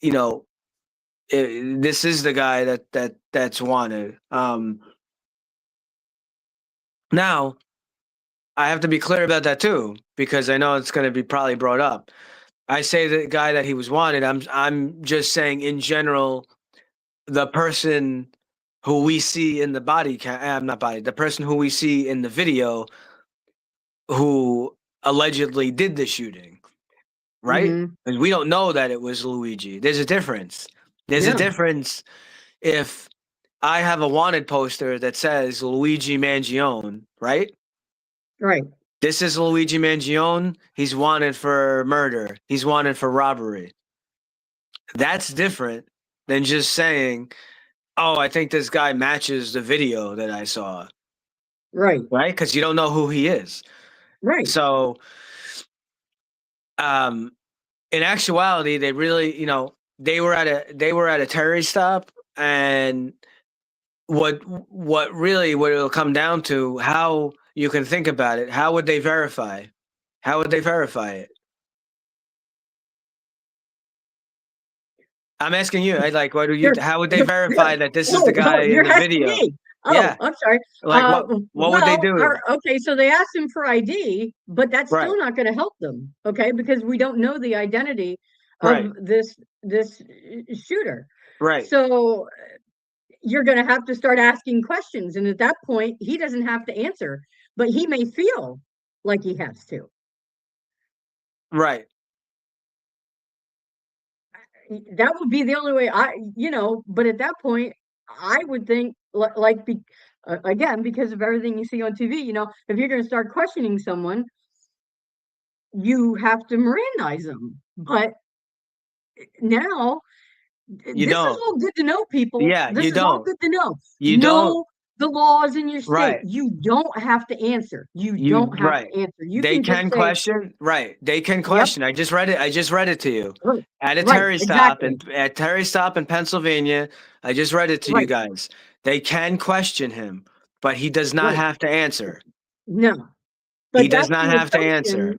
you know this is the guy that's wanted? Now I have to be clear about that too, because I know it's going to be probably brought up. I say the guy that he was wanted. I'm just saying in general, the person who we see in the the person who we see in the video who allegedly did the shooting, right? Mhm. Because we don't know that it was Luigi. There's a difference. There's a Yeah. difference if I have a wanted poster that says Luigi Mangione, right? Right. This is Luigi Mangione. He's wanted for murder. He's wanted for robbery. That's different than just saying, "Oh, I think this guy matches the video that I saw," Right. right? Because you don't know who he is. Right. So, in actuality, they really, they were at a Terry stop, and what it'll come down to, how you can think about it. How would they verify? How would they verify it? I'm asking you. I like, what do you? You're- How would they you're- verify that this is Oh, the guy in you're the asking video? me. Oh, Yeah. I'm sorry. Like, what would they do? Okay, so they asked him for ID, but that's Right. still not going to help them, okay? Because we don't know the identity Right. of this shooter. Right. So you're going to have to start asking questions, and at that point, he doesn't have to answer, but he may feel like he has to. Right. That would be the only way but at that point, I would think again, because of everything you see on TV, if you're going to start questioning someone, you have to Mirandize them. But now, You this is don't. all good to know, people. Yeah, This you is all don't. good to know. You don't. The laws in your state. Right. You don't have to answer. You You don't have right. to answer. You They can just can say, question. Right. They can question. I just read it to you. Right, At a right, Terry stop exactly. at Terry stop in Pennsylvania. I just read it to you Right, guys. They can question him, but he does not right. have to answer. No. He But does that's not the have to answer. assumption,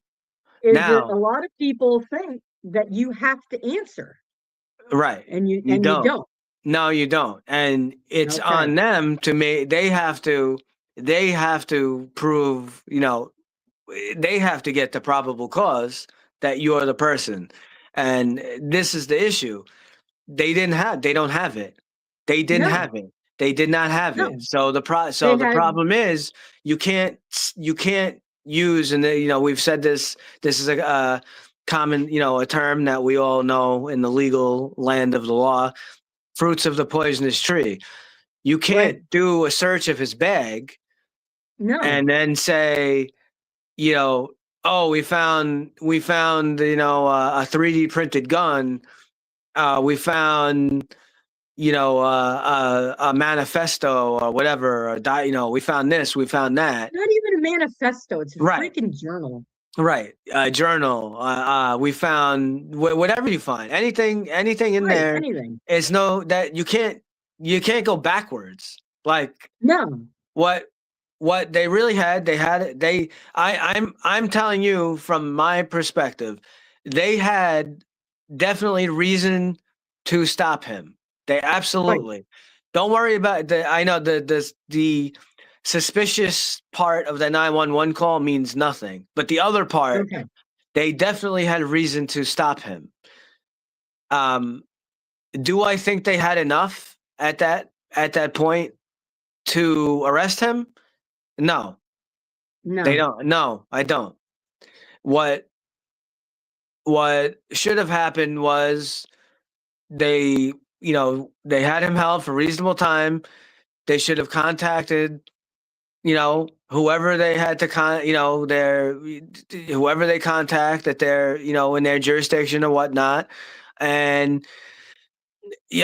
is that a Now, lot of people think that you have to answer, right. and you You don't. don't. No, you don't. And it's Okay. on them to make they have to prove, they have to get the probable cause that you're the person. And this is the issue. They don't have it. They didn't No, have it. They did not have it. no. So the They the had problem is you can't use, and we've said this is a common, a term that we all know in the legal land of the law, fruits of the poisonous tree. You right. can't do a search of his bag No, and then say, oh, we found, a 3D printed gun. We found, a manifesto or whatever, we found this, we found that. not even a manifesto. It's a Right. freaking journal. Right. Journal. We found whatever you find, anything in Right, there anything. is that you can't go backwards. Like No, what they really had, I'm telling you from my perspective, they had definitely reason to stop him. They absolutely. Don't worry about I know the suspicious part of the 911 call means nothing, but the other part, okay. they definitely had reason to stop him. Do I think they had enough at that point to arrest him? No, they No, don't. No, I don't. What should have happened was they had him held for reasonable time. They should have contacted, whoever they had to whoever they contact that they're, in their jurisdiction or whatnot. And, it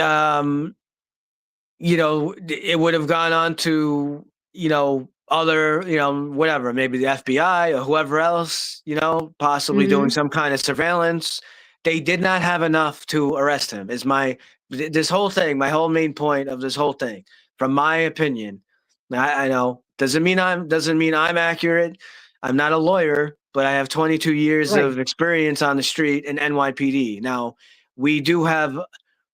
would have gone on to, other, whatever, maybe the FBI or whoever else, possibly doing some kind of surveillance. They did not have enough to arrest him. This whole thing, my whole main point of this whole thing, from my opinion. I know doesn't mean I'm accurate. I'm not a lawyer, but I have 22 years right. of experience on the street in NYPD. Now, we do have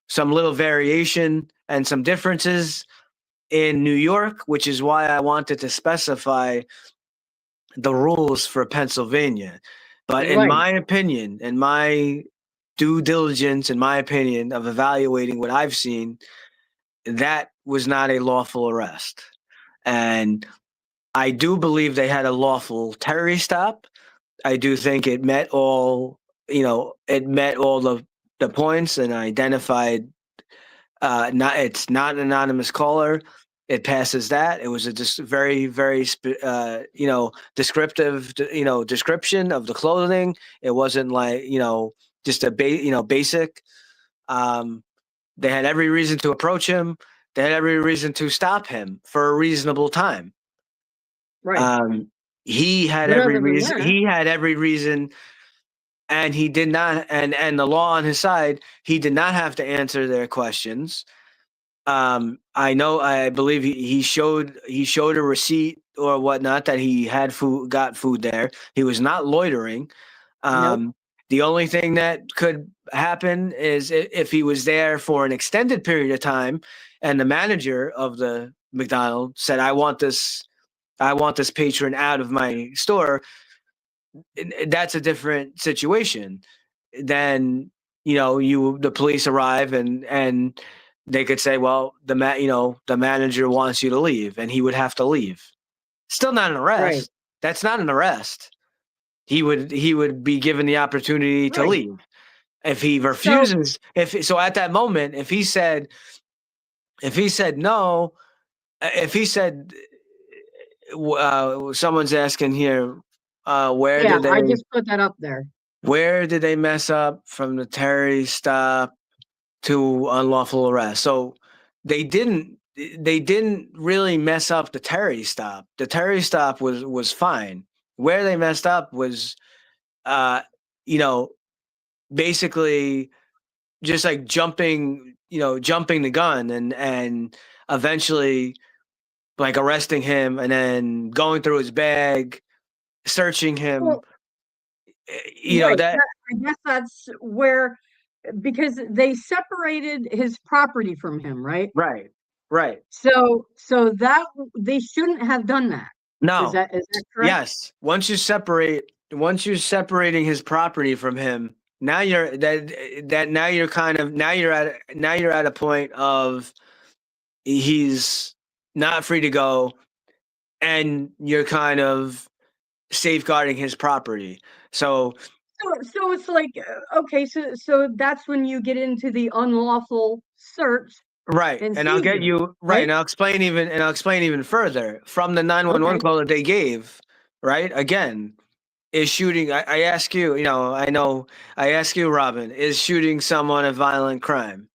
some little variation and some differences in New York, which is why I wanted to specify the rules for Pennsylvania. But in Right. my opinion, in my due diligence, in my opinion of evaluating what I've seen, that was not a lawful arrest. And I do believe they had a lawful Terry stop. I do think it met all, the points and identified, it's not an anonymous caller. It passes that. It was a just very, very, descriptive, description of the clothing. It wasn't like, just a basic. They had every reason to approach him. They had every reason to stop him for a reasonable time. Right. He had But every other than reason. that, He had every reason, and he did not. And the law on his side, he did not have to answer their questions. I believe he showed a receipt or whatnot that he had got food there. He was not loitering. nope. The only thing that could happen is if he was there for an extended period of time and the manager of the McDonald's said, I want this patron out of my store. That's a different situation. Then, the police arrive and they could say, well, the manager wants you to leave, and he would have to leave. Still not an arrest. Right. That's not an arrest. He would be given the opportunity to Right. leave. If he refuses, so at that moment, if he said no, if he said, someone's asking here, where Yeah, did they I just put that up there. where did they mess up from the Terry stop to unlawful arrest? So they didn't really mess up the Terry stop. The Terry stop was fine. Where they messed up was, basically just like jumping the gun and eventually like arresting him and then going through his bag, searching him. Well, That I guess that's where, because they separated his property from him, right? right. So that they shouldn't have done that. No. Is that correct? Yes. Once you're separating his property from him, now you're at a point of he's not free to go, and you're kind of safeguarding his property. So it's like, okay, so that's when you get into the unlawful search. right, and I'll get you right, and I'll explain even further from the 911 call that they gave. Right, again, is shooting. I ask you, I ask you, Robin, is shooting someone a violent crime?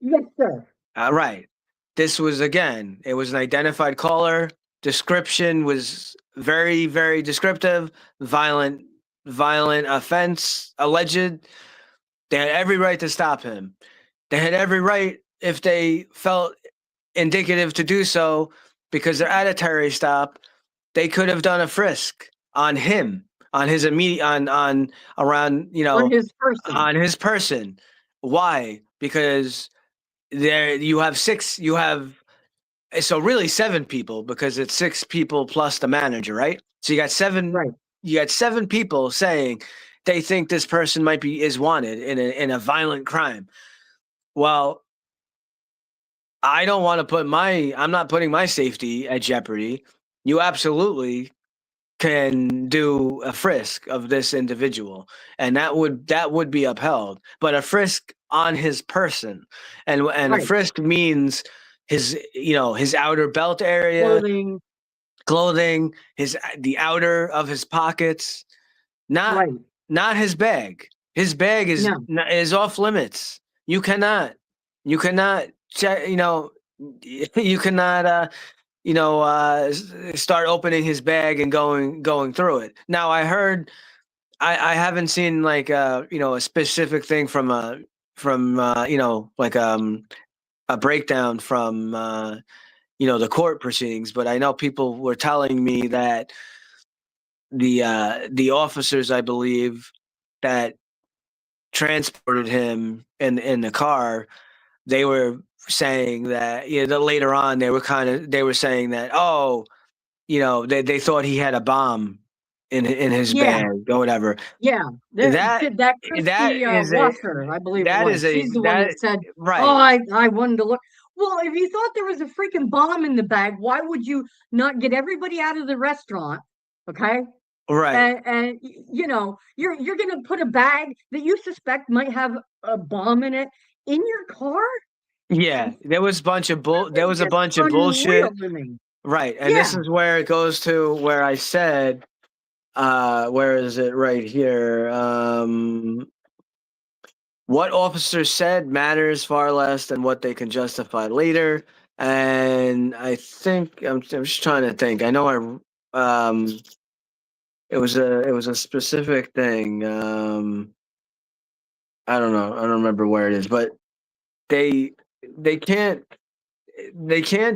Yes, sir. Right. This was, again, it was an identified caller. Description was very, very descriptive. Violent offense alleged. They had every right to stop him. They had every right, if they felt indicative to do so, because they're at a Terry stop, they could have done a frisk on him, on his immediate, on around, On his person. on his person. Why? Because there you have so really 7 people, because it's 6 people plus the manager, right? So you got 7. Right. You got 7 people saying they think this person is wanted in a violent crime. Well, I don't want to I'm not putting my safety at jeopardy. You absolutely can do a frisk of this individual, and that would be upheld. But a frisk on his person, and a frisk means his outer belt area, clothing, the outer of his pockets, not his bag. His bag is off limits. You cannot check. You cannot. Start opening his bag and going through it. Now, I heard, I haven't seen like a specific thing from a breakdown from the court proceedings, but I know people were telling me that the officers, I believe, that transported him in the car, they were saying that that later on they were saying that they thought he had a bomb in his bag or whatever. Yeah, that Christy Wasser, I believe it was. She's the one that said, right. Oh, I wanted to look. Well, if you thought there was a freaking bomb in the bag, why would you not get everybody out of the restaurant? Okay. Right. And you're gonna put a bag that you suspect might have a bomb in it in your car? Yeah, there was a bunch of bullshit. Right. And this is where it goes to where I said, where is it? Right here. What officers said matters far less than what they can justify later. And I think I'm just trying to think. I know it was a specific thing. I don't know. I don't remember where it is, but they can't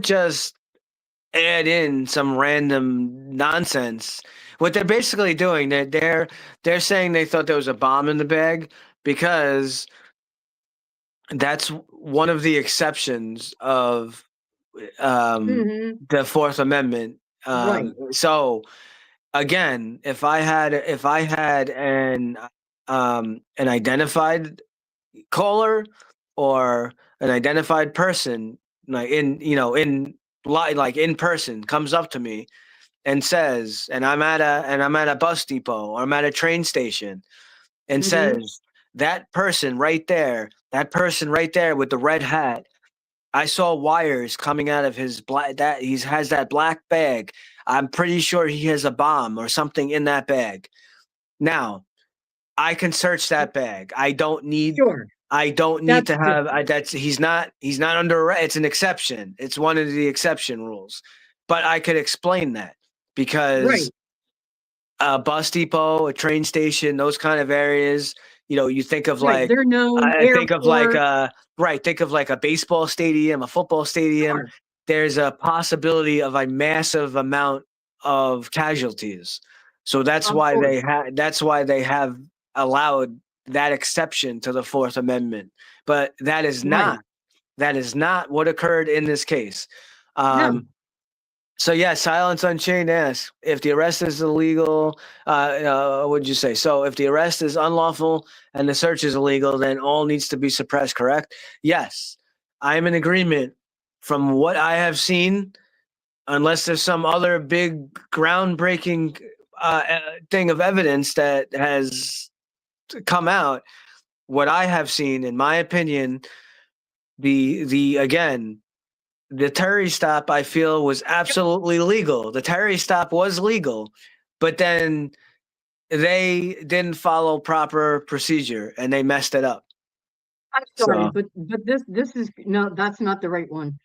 just add in some random nonsense what they're basically doing, they're saying they thought there was a bomb in the bag because that's one of the exceptions of Hmm. the Fourth Amendment. Right. So again, if I had an identified caller or an identified person, like like in person, comes up to me and says, and I'm at a bus depot or I'm at a train station, and Hmm. says, that person right there with the red hat, I saw wires coming out of his black, that he has that black bag. I'm pretty sure he has a bomb or something in that bag. Now, I can search that bag. Sure. I don't need That's to have different. that's he's not under arrest. It's an exception. It's one of the exception rules. But I could explain that because Right. a bus depot, a train station, those kind of areas, you think of Right. like They're known I think of like airport. think of like a baseball stadium, a football stadium. Sure. There's a possibility of a massive amount of casualties. So Of course. that's why they have allowed that exception to the Fourth Amendment. But Right. that is not what occurred in this case. No. So yeah, Silence Unchained asks if the arrest is illegal. What did you say? So if the arrest is unlawful and the search is illegal, then all needs to be suppressed. Correct? Yes, I am in agreement. From what I have seen, unless there's some other big groundbreaking thing of evidence that has come out, what I have seen, in my opinion, the again the Terry stop, I feel, was absolutely legal. The Terry stop was legal, but then they didn't follow proper procedure and they messed it up. I'm sorry, So but this is no, that's not the right one.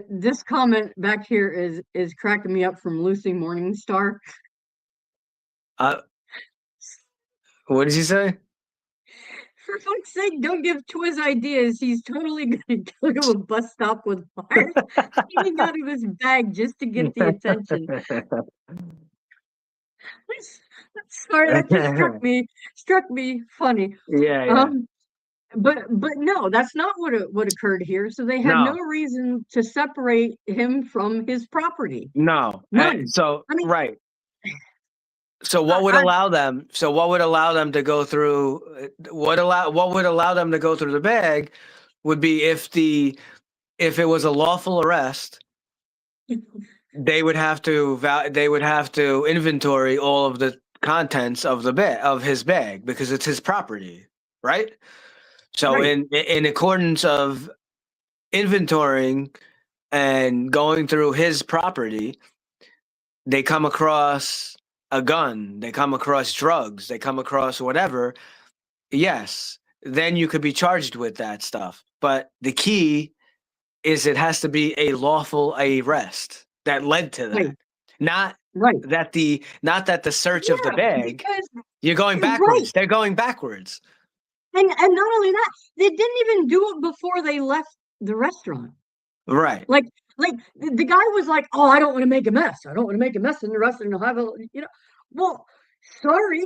This comment back here is cracking me up from Lucy Morningstar. uh, what did you say? For fuck's sake, don't give Twiz ideas. He's totally gonna go to a bus stop with fires hanging out of his bag just to get the attention. Sorry, that just struck me funny. Yeah, yeah. Um, but no, that's not what occurred here. So they had no No, reason to separate him from his property. no. None. So I mean, right. So I, what would I allow them? So what would allow them to go through? What would allow them to go through the bag would be if it was a lawful arrest, they would have to inventory all of the contents of the bag of his bag because it's his property, right? So right, in accordance of inventorying and going through his property, they come across a gun, they come across drugs, they come across whatever. Yes, then you could be charged with that stuff. But the key is it has to be a lawful arrest that led to right, that. Not right. not that the search of the Yeah, bag, because you're going right, backwards. They're going backwards. and not only that, they didn't even do it before they left the restaurant. Right. Like, the guy was like, "Oh, I don't want to make a mess. I don't want to make a mess in the restaurant. I'll have a, you know." Well, sorry,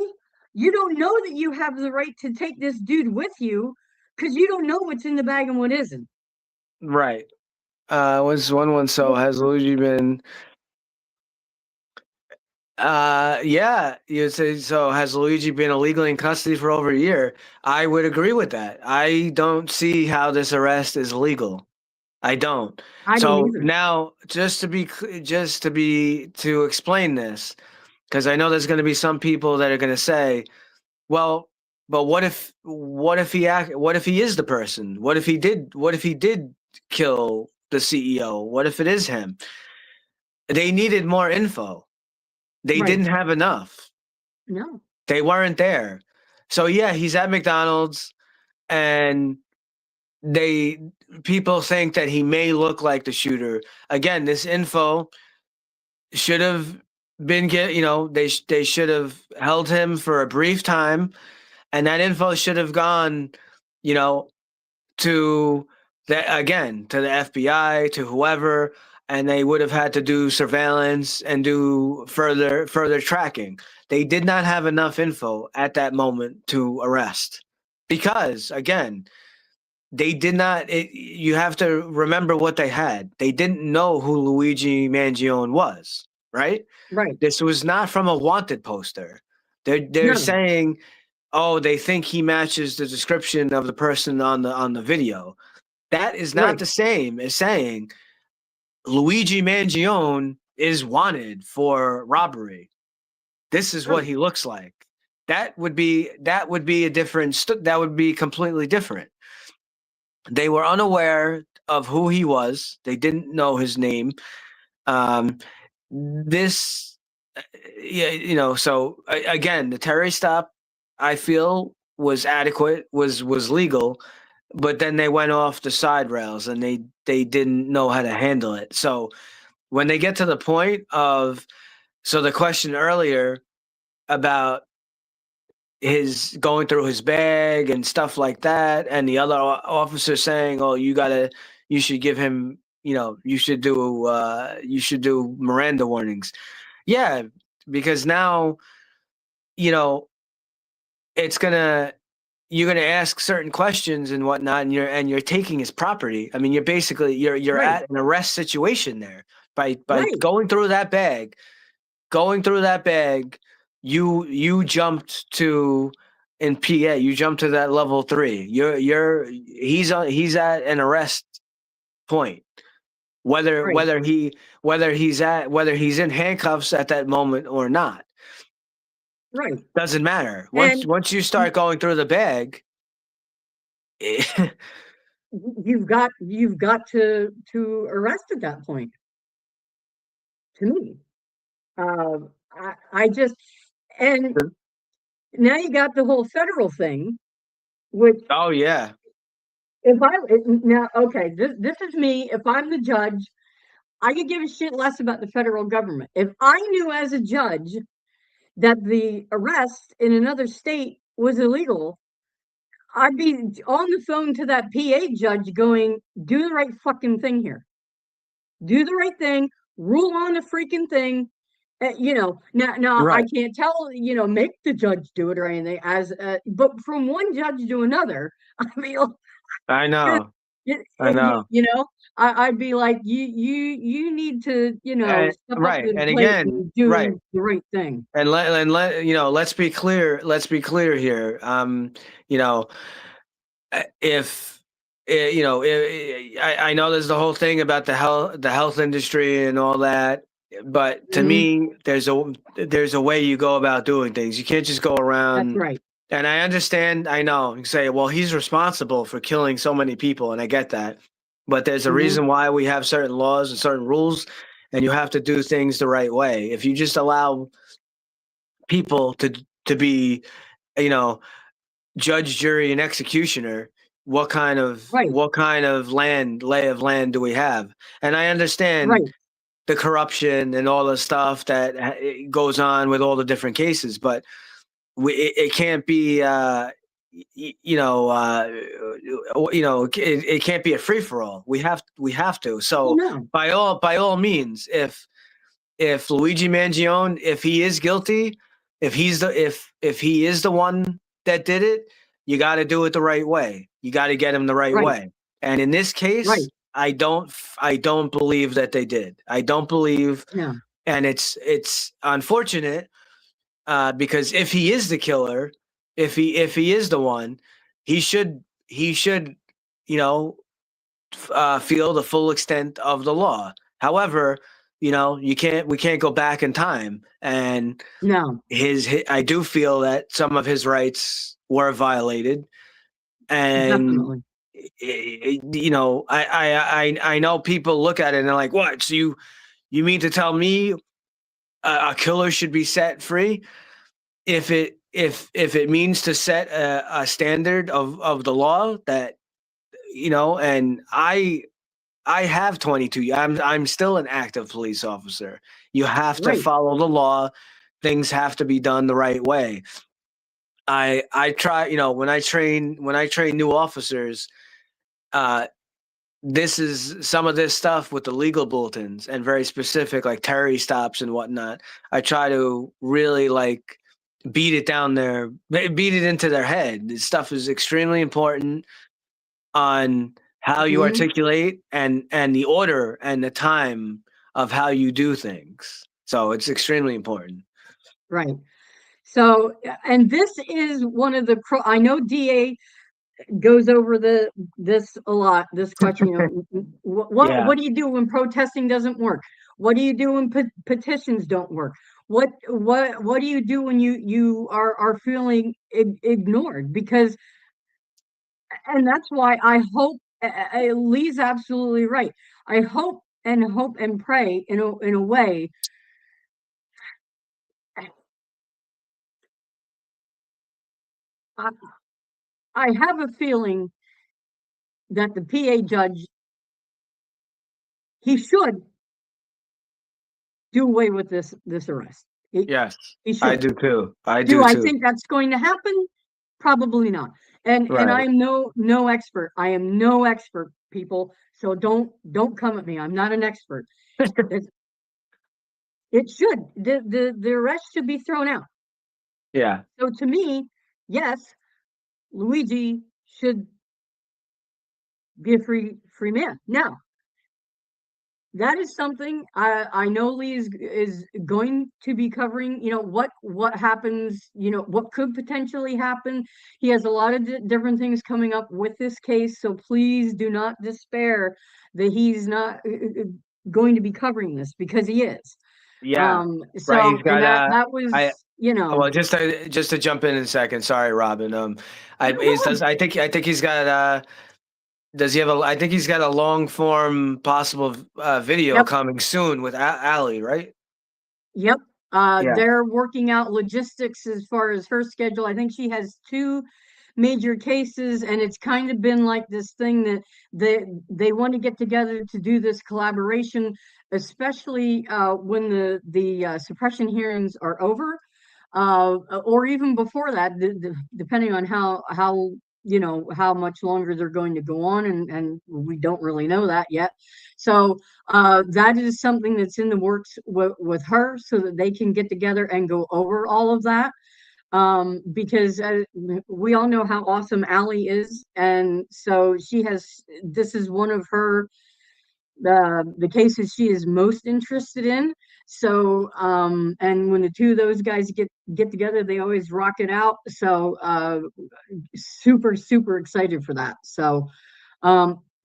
you don't know that you have the right to take this dude with you because you don't know what's in the bag and what isn't. Right. Was one so Well, has Luigi been yeah, you say so has Luigi been illegally in custody for over a year? I would agree with that. I don't see how this arrest is legal. I don't. I don't So either. now to explain this, because I know there's going to be some people that are going to say, well, but what if he is the person? What if he did kill the CEO? What if it is him? They needed more info. They Right. didn't have enough. No. They weren't there. So yeah, he's at McDonald's and they people think that he may look like the shooter. Again, this info should have been they should have held him for a brief time and that info should have gone, to to the FBI, to whoever, and they would have had to do surveillance and do further tracking. They did not have enough info at that moment to arrest because, again, they did not. You have to remember what they had. They didn't know who Luigi Mangione was, right? Right. This was not from a wanted poster. They're No. saying, oh, they think he matches the description of the person on the video. That is not Right. the same as saying Luigi Mangione is wanted for robbery. This is what Right. he looks like. That would be a different. That would be completely different. They were unaware of who he was. They didn't know his name. This, yeah, you know. So again, the Terry stop, I feel, was adequate, was legal, but then they went off the side rails and they didn't know how to handle it. So when they get to the point of, so the question earlier about his going through his bag and stuff like that, and the other officer saying, "Oh, you should give him, you should do Miranda warnings." Yeah, because now, you know, it's you're gonna ask certain questions and whatnot, and you're taking his property. I mean, you're Right. at an arrest situation there by Right. going through that bag. Going through that bag, you jumped to in PA. You jumped to that level 3. He's at an arrest point. Whether Right. whether he's in handcuffs at that moment or not Right. doesn't matter. And Once you start going through the bag, you've got to arrest at that point. To me, I just, and now you got the whole federal thing, which oh yeah, now, okay, this is me. If I'm the judge, I could give a shit less about the federal government. If I knew as a judge that the arrest in another state was illegal, I'd be on the phone to that PA judge going, do the right fucking thing here. Do the right thing, rule on the freaking thing. Now I right. can't tell, make the judge do it or anything but from one judge to another, I mean, I know. I know. I'd be like, you need to, step up to Right, the and plate again, and do right. the right thing. And let's be clear. Let's be clear here. You know, if I know there's the whole thing about the health industry and all that, but to me, there's a way you go about doing things. You can't just go That's around. right. And I understand. I know you say, well, he's responsible for killing so many people, and I get that. But there's a reason why we have certain laws and certain rules, and you have to do things the right way. If you just allow people to be, judge, jury, and executioner, what kind of Right. lay of land do we have? And I understand Right. the corruption and all the stuff that goes on with all the different cases, but it can't be it can't be a free for all. We have to. So No. by all means, if Luigi Mangione, if he is guilty, if he is the one that did it, you got to do it the right way. You got to get him the right way. And in this case, Right. I don't believe that they did. I don't believe, Yeah. and it's unfortunate because if he is the killer, if he is the one, he should feel the full extent of the law. However, we can't go back in time, and No. I do feel that some of his rights were violated, and Definitely. I know people look at it and they're like, what? So you mean to tell me a killer should be set free if it means to set a standard of the law that, and I have 22. I'm still an active police officer. You have to follow the law. Things have to be done the right way. I try, when I train new officers, this is some of this stuff with the legal bulletins and very specific, like Terry stops and whatnot. I try to really like beat it down there, beat it into their head. This stuff is extremely important on how you Mhm. articulate and the order and the time of how you do things. So it's extremely important. Right. So, and this is one of the, I know DA goes over this a lot, this question, Yeah. what do you do when protesting doesn't work? What do you do when petitions don't work? What do you do when you are feeling ignored? Because, and that's why I hope, Lee's absolutely right. I hope and pray in a way. I, I have a feeling that the PA judge, he should do away with this arrest. Yes, He I should. do too. I Do do I too. think that's going to happen? Probably not. And Right. I'm no expert. I am no expert, people. So don't come at me. I'm not an expert. It should. The arrest should be thrown out. Yeah. So to me, yes, Luigi should be a free man. Now, that is something I know Lee is going to be covering. What happens. What could potentially happen. He has a lot of different things coming up with this case, so please do not despair that he's not going to be covering this, because he is. Yeah. So, Right. He's and got that was, I well, just to jump in a second. Sorry, Robin. I think he's got does he have I think he's got a long form possible video Yep. coming soon with Allie, right? Yep. Yeah. They're working out logistics as far as her schedule. I think she has two major cases, and it's kind of been like this thing that they want to get together to do this collaboration, especially when the suppression hearings are over, or even before that, depending on how how much longer they're going to go on, and we don't really know that yet. So that is something that's in the works with her, so that they can get together and go over all of that. Because we all know how awesome Allie is, and so this is one of her the cases she is most interested in. So and when the two of those guys get together, they always rock it out. So super excited for that. So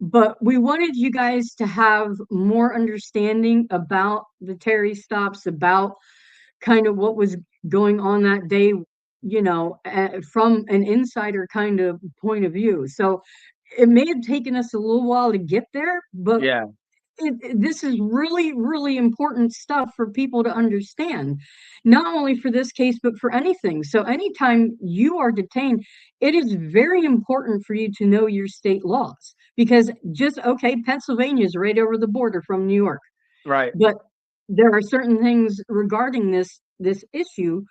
but we wanted you guys to have more understanding about the Terry stops, about kind of what was going on that day, from an insider kind of point of view. So it may have taken us a little while to get there, but Yeah. this is really important stuff for people to understand, not only for this case, but for anything. So anytime you are detained, it is very important for you to know your state laws, because Pennsylvania is right over the border from New York, Right. but there are certain things regarding this issue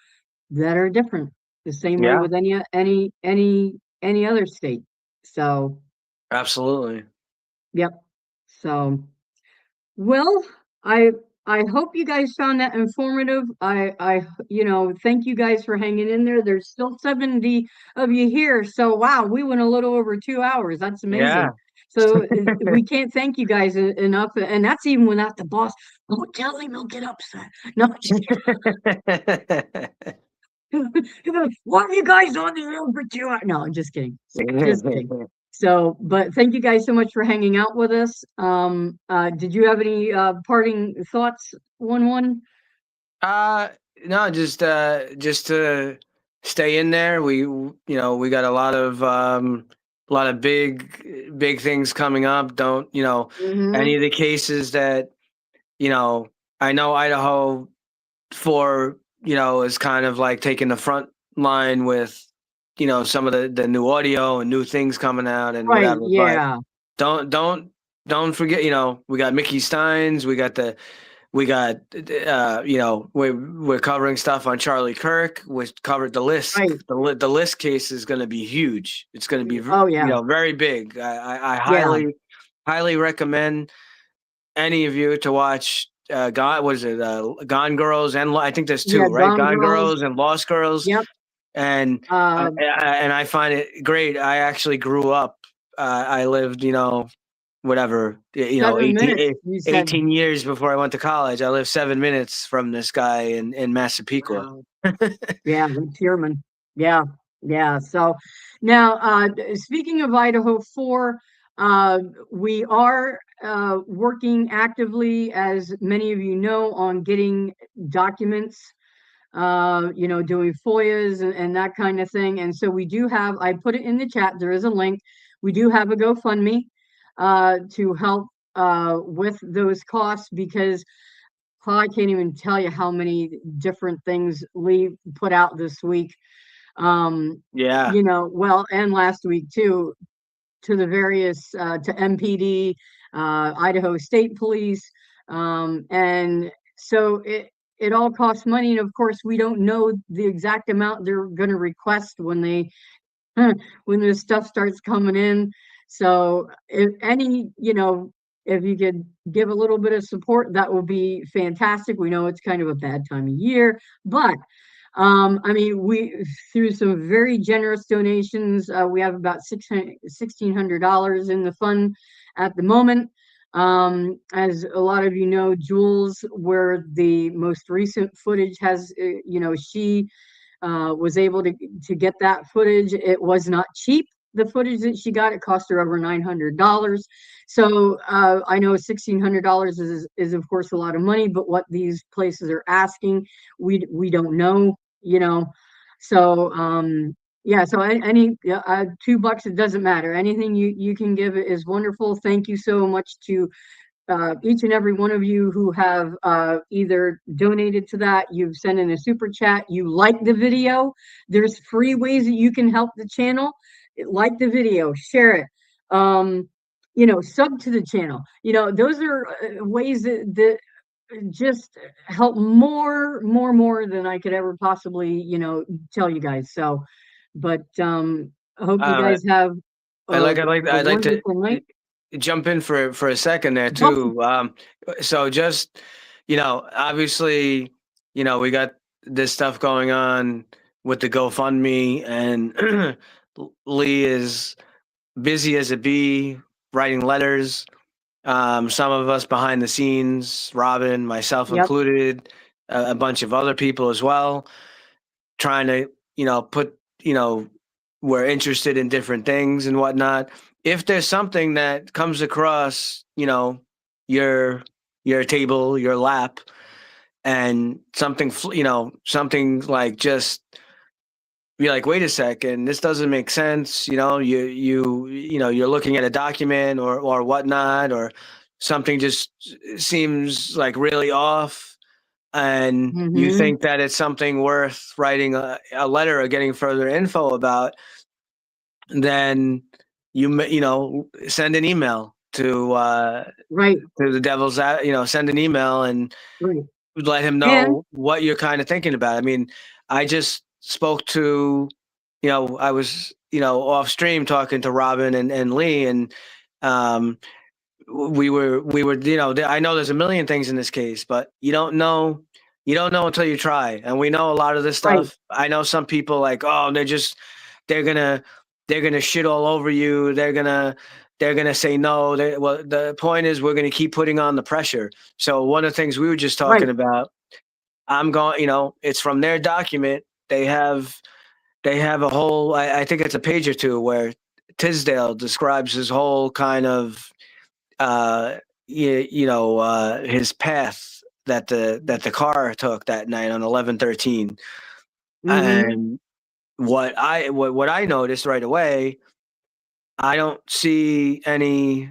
that are different, the same way Yeah. with any other state. So Absolutely. yep. So well, I I hope you guys found that informative. I thank you guys for hanging in there. There's still 70 of you here. So wow, we went a little over 2 hours. That's Yeah. amazing. So we can't thank you guys enough. And that's even without the boss. Don't tell him, he'll get upset. No, just why are you guys on the road for 2 hours? No, I'm just kidding. Just kidding. So, but thank you guys so much for hanging out with us. Did you have any parting thoughts, one? No, just to stay in there. We got a lot of big things coming up. Don't, any of the cases that, I know Idaho is kind of like taking the front line with, some of the new audio and new things coming out and Right, whatever. yeah. But don't forget, we got Mickey Steins, we're covering stuff on Charlie Kirk. We covered the list. Right. The list case is going to be huge. It's going to be Oh, yeah. very big. I Yeah. highly recommend any of you to watch Gone Girls, and I think there's two, Yeah, right? Gone Gone Girls. Girls and Lost Girls. Yep. And Uh, I find it great. I actually grew up. I lived, whatever, 7 minutes, you said. 18 years before I went to college. I lived 7 minutes from this guy in Massapequa. Wow. Yeah, that's Human. Yeah, yeah. So now, speaking of Idaho 4, we are working actively, as many of you know, on getting documents, doing FOIAs and that kind of thing. And so we do have, I put it in the chat, there is a link. We do have a GoFundMe to help with those costs, because I can't even tell you how many different things Lee put out this week. Yeah. Well, and last week too, to the various, to MPD, Idaho State Police. And so it all costs money. And of course, we don't know the exact amount they're going to request when when this stuff starts coming in. So if you could give a little bit of support, that would be fantastic. We know it's kind of a bad time of year, but we, through some very generous donations, we have about $1,600 in the fund at the moment. As a lot of you know, Jules, where the most recent footage has, she was able to get that footage. It was not cheap. The footage that she got, it cost her over $900. So I know $1,600 is of course a lot of money, but what these places are asking, we don't know, So yeah, so any $2, it doesn't matter. Anything you can give is wonderful. Thank you so much to each and every one of you who have either donated to that, you've sent in a super chat, you like the video. There's free ways that you can help the channel. Like the video, share it, sub to the channel. Those are ways that just help more than I could ever possibly, tell you guys. So, but I hope you guys have I'd like to wonderful night. jump in for a second there too. So just, obviously, we got this stuff going on with the GoFundMe, and Lee is busy as a bee writing letters. Some of us behind the scenes, Robin, myself Yep. included, a bunch of other people as well, trying to, we're interested in different things and whatnot. If there's something that comes across, your table, your lap, and something, something like, just be like, wait a second, this doesn't make sense. You're looking at a document or whatnot, or something just seems like really off, and you Mhm. think that it's something worth writing a letter or getting further info about, then send an email to Right, the devil's, send an email and right. let him And know what you're kind of thinking about. I mean, I just spoke to, I was, off stream talking to Robin and Lee, and we were, I know there's a million things in this case, but you don't know until you try. And we know a lot of this right, stuff. I know some people like, oh, they're gonna shit all over you. They're gonna say no. Well, the point is, we're gonna keep putting on the pressure. So one of the things we were just right, talking about, I'm going, it's from their document. They have a whole, I think it's a page or two, where Tisdale describes his whole kind of, his path that the car took that night on 11/13. mhm, And what I noticed right away, I don't see any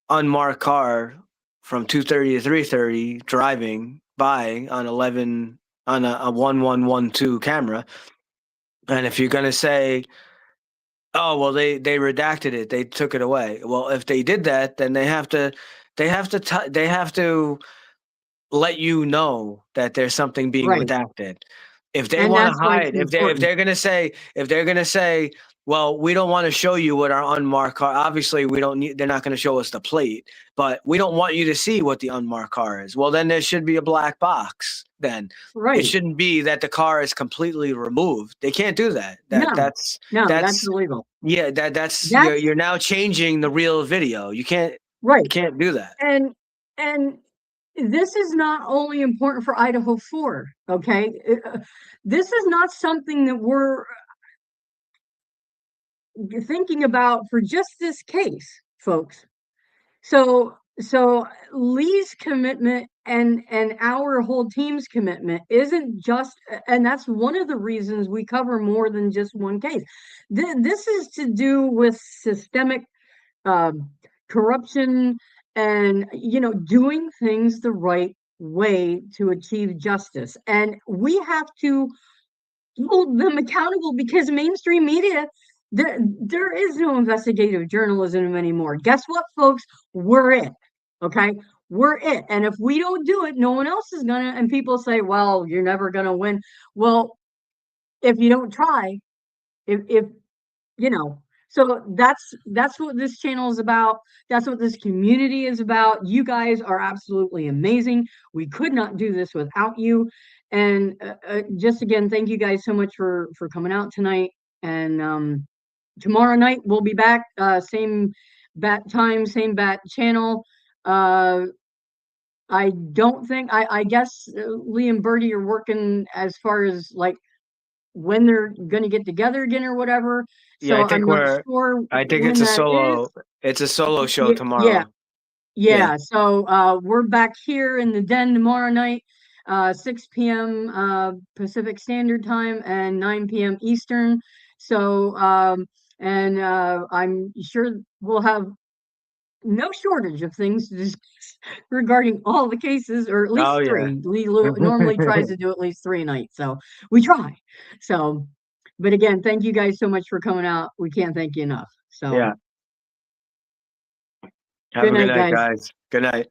unmarked car from 2:30 to 3:30 driving by on 11 on a 1112 camera. And if you're gonna say, oh well, they redacted it, they took it away. Well, if they did that, then they have to let you know that there's something being right, redacted. If they And want that's to why it's hide, if important. they're gonna say, well, we don't want to show you what our unmarked car. Obviously, we don't need. They're not going to show us the plate, but we don't want you to see what the unmarked car is. Well, then there should be a black box. Then it Right. shouldn't be that the car is completely removed. They can't do that. No, That's that's illegal. yeah. That's That's you're now changing the real video. You right. can't do that. And this is not only important for Idaho 4, okay? This is not something that we're thinking about for just this case, folks. So Lee's commitment and our whole team's commitment isn't just, and that's one of the reasons we cover more than just one case. This is to do with systemic corruption and doing things the right way to achieve justice, and we have to hold them accountable because mainstream media, there is no investigative journalism anymore. Guess what, folks? We're it. Okay, we're it. And if we don't do it, no one else is gonna. And people say, well, you're never gonna win. Well, if you don't try, if so that's what this channel is about. That's what this community is about. You guys are absolutely amazing. We could not do this without you. And just again, thank you guys so much for coming out tonight. And tomorrow night we'll be back, same bat time, same bat channel. I don't think I guess Lee and Bertie are working as far as like when they're gonna get together again or whatever. Yeah, So I'm not sure I think when that is. it's a solo show Yeah, tomorrow. yeah. So we're back here in the den tomorrow night, 6 p.m. Pacific Standard Time and 9 p.m. Eastern. So and I'm sure we'll have no shortage of things to discuss regarding all the cases, or at least Oh yeah. 3. Lee normally tries to do at least 3 a night, so we try. So, but again, thank you guys so much for coming out. We can't thank you enough. So, Yeah. Have good a good night, night, guys. guys. Good night.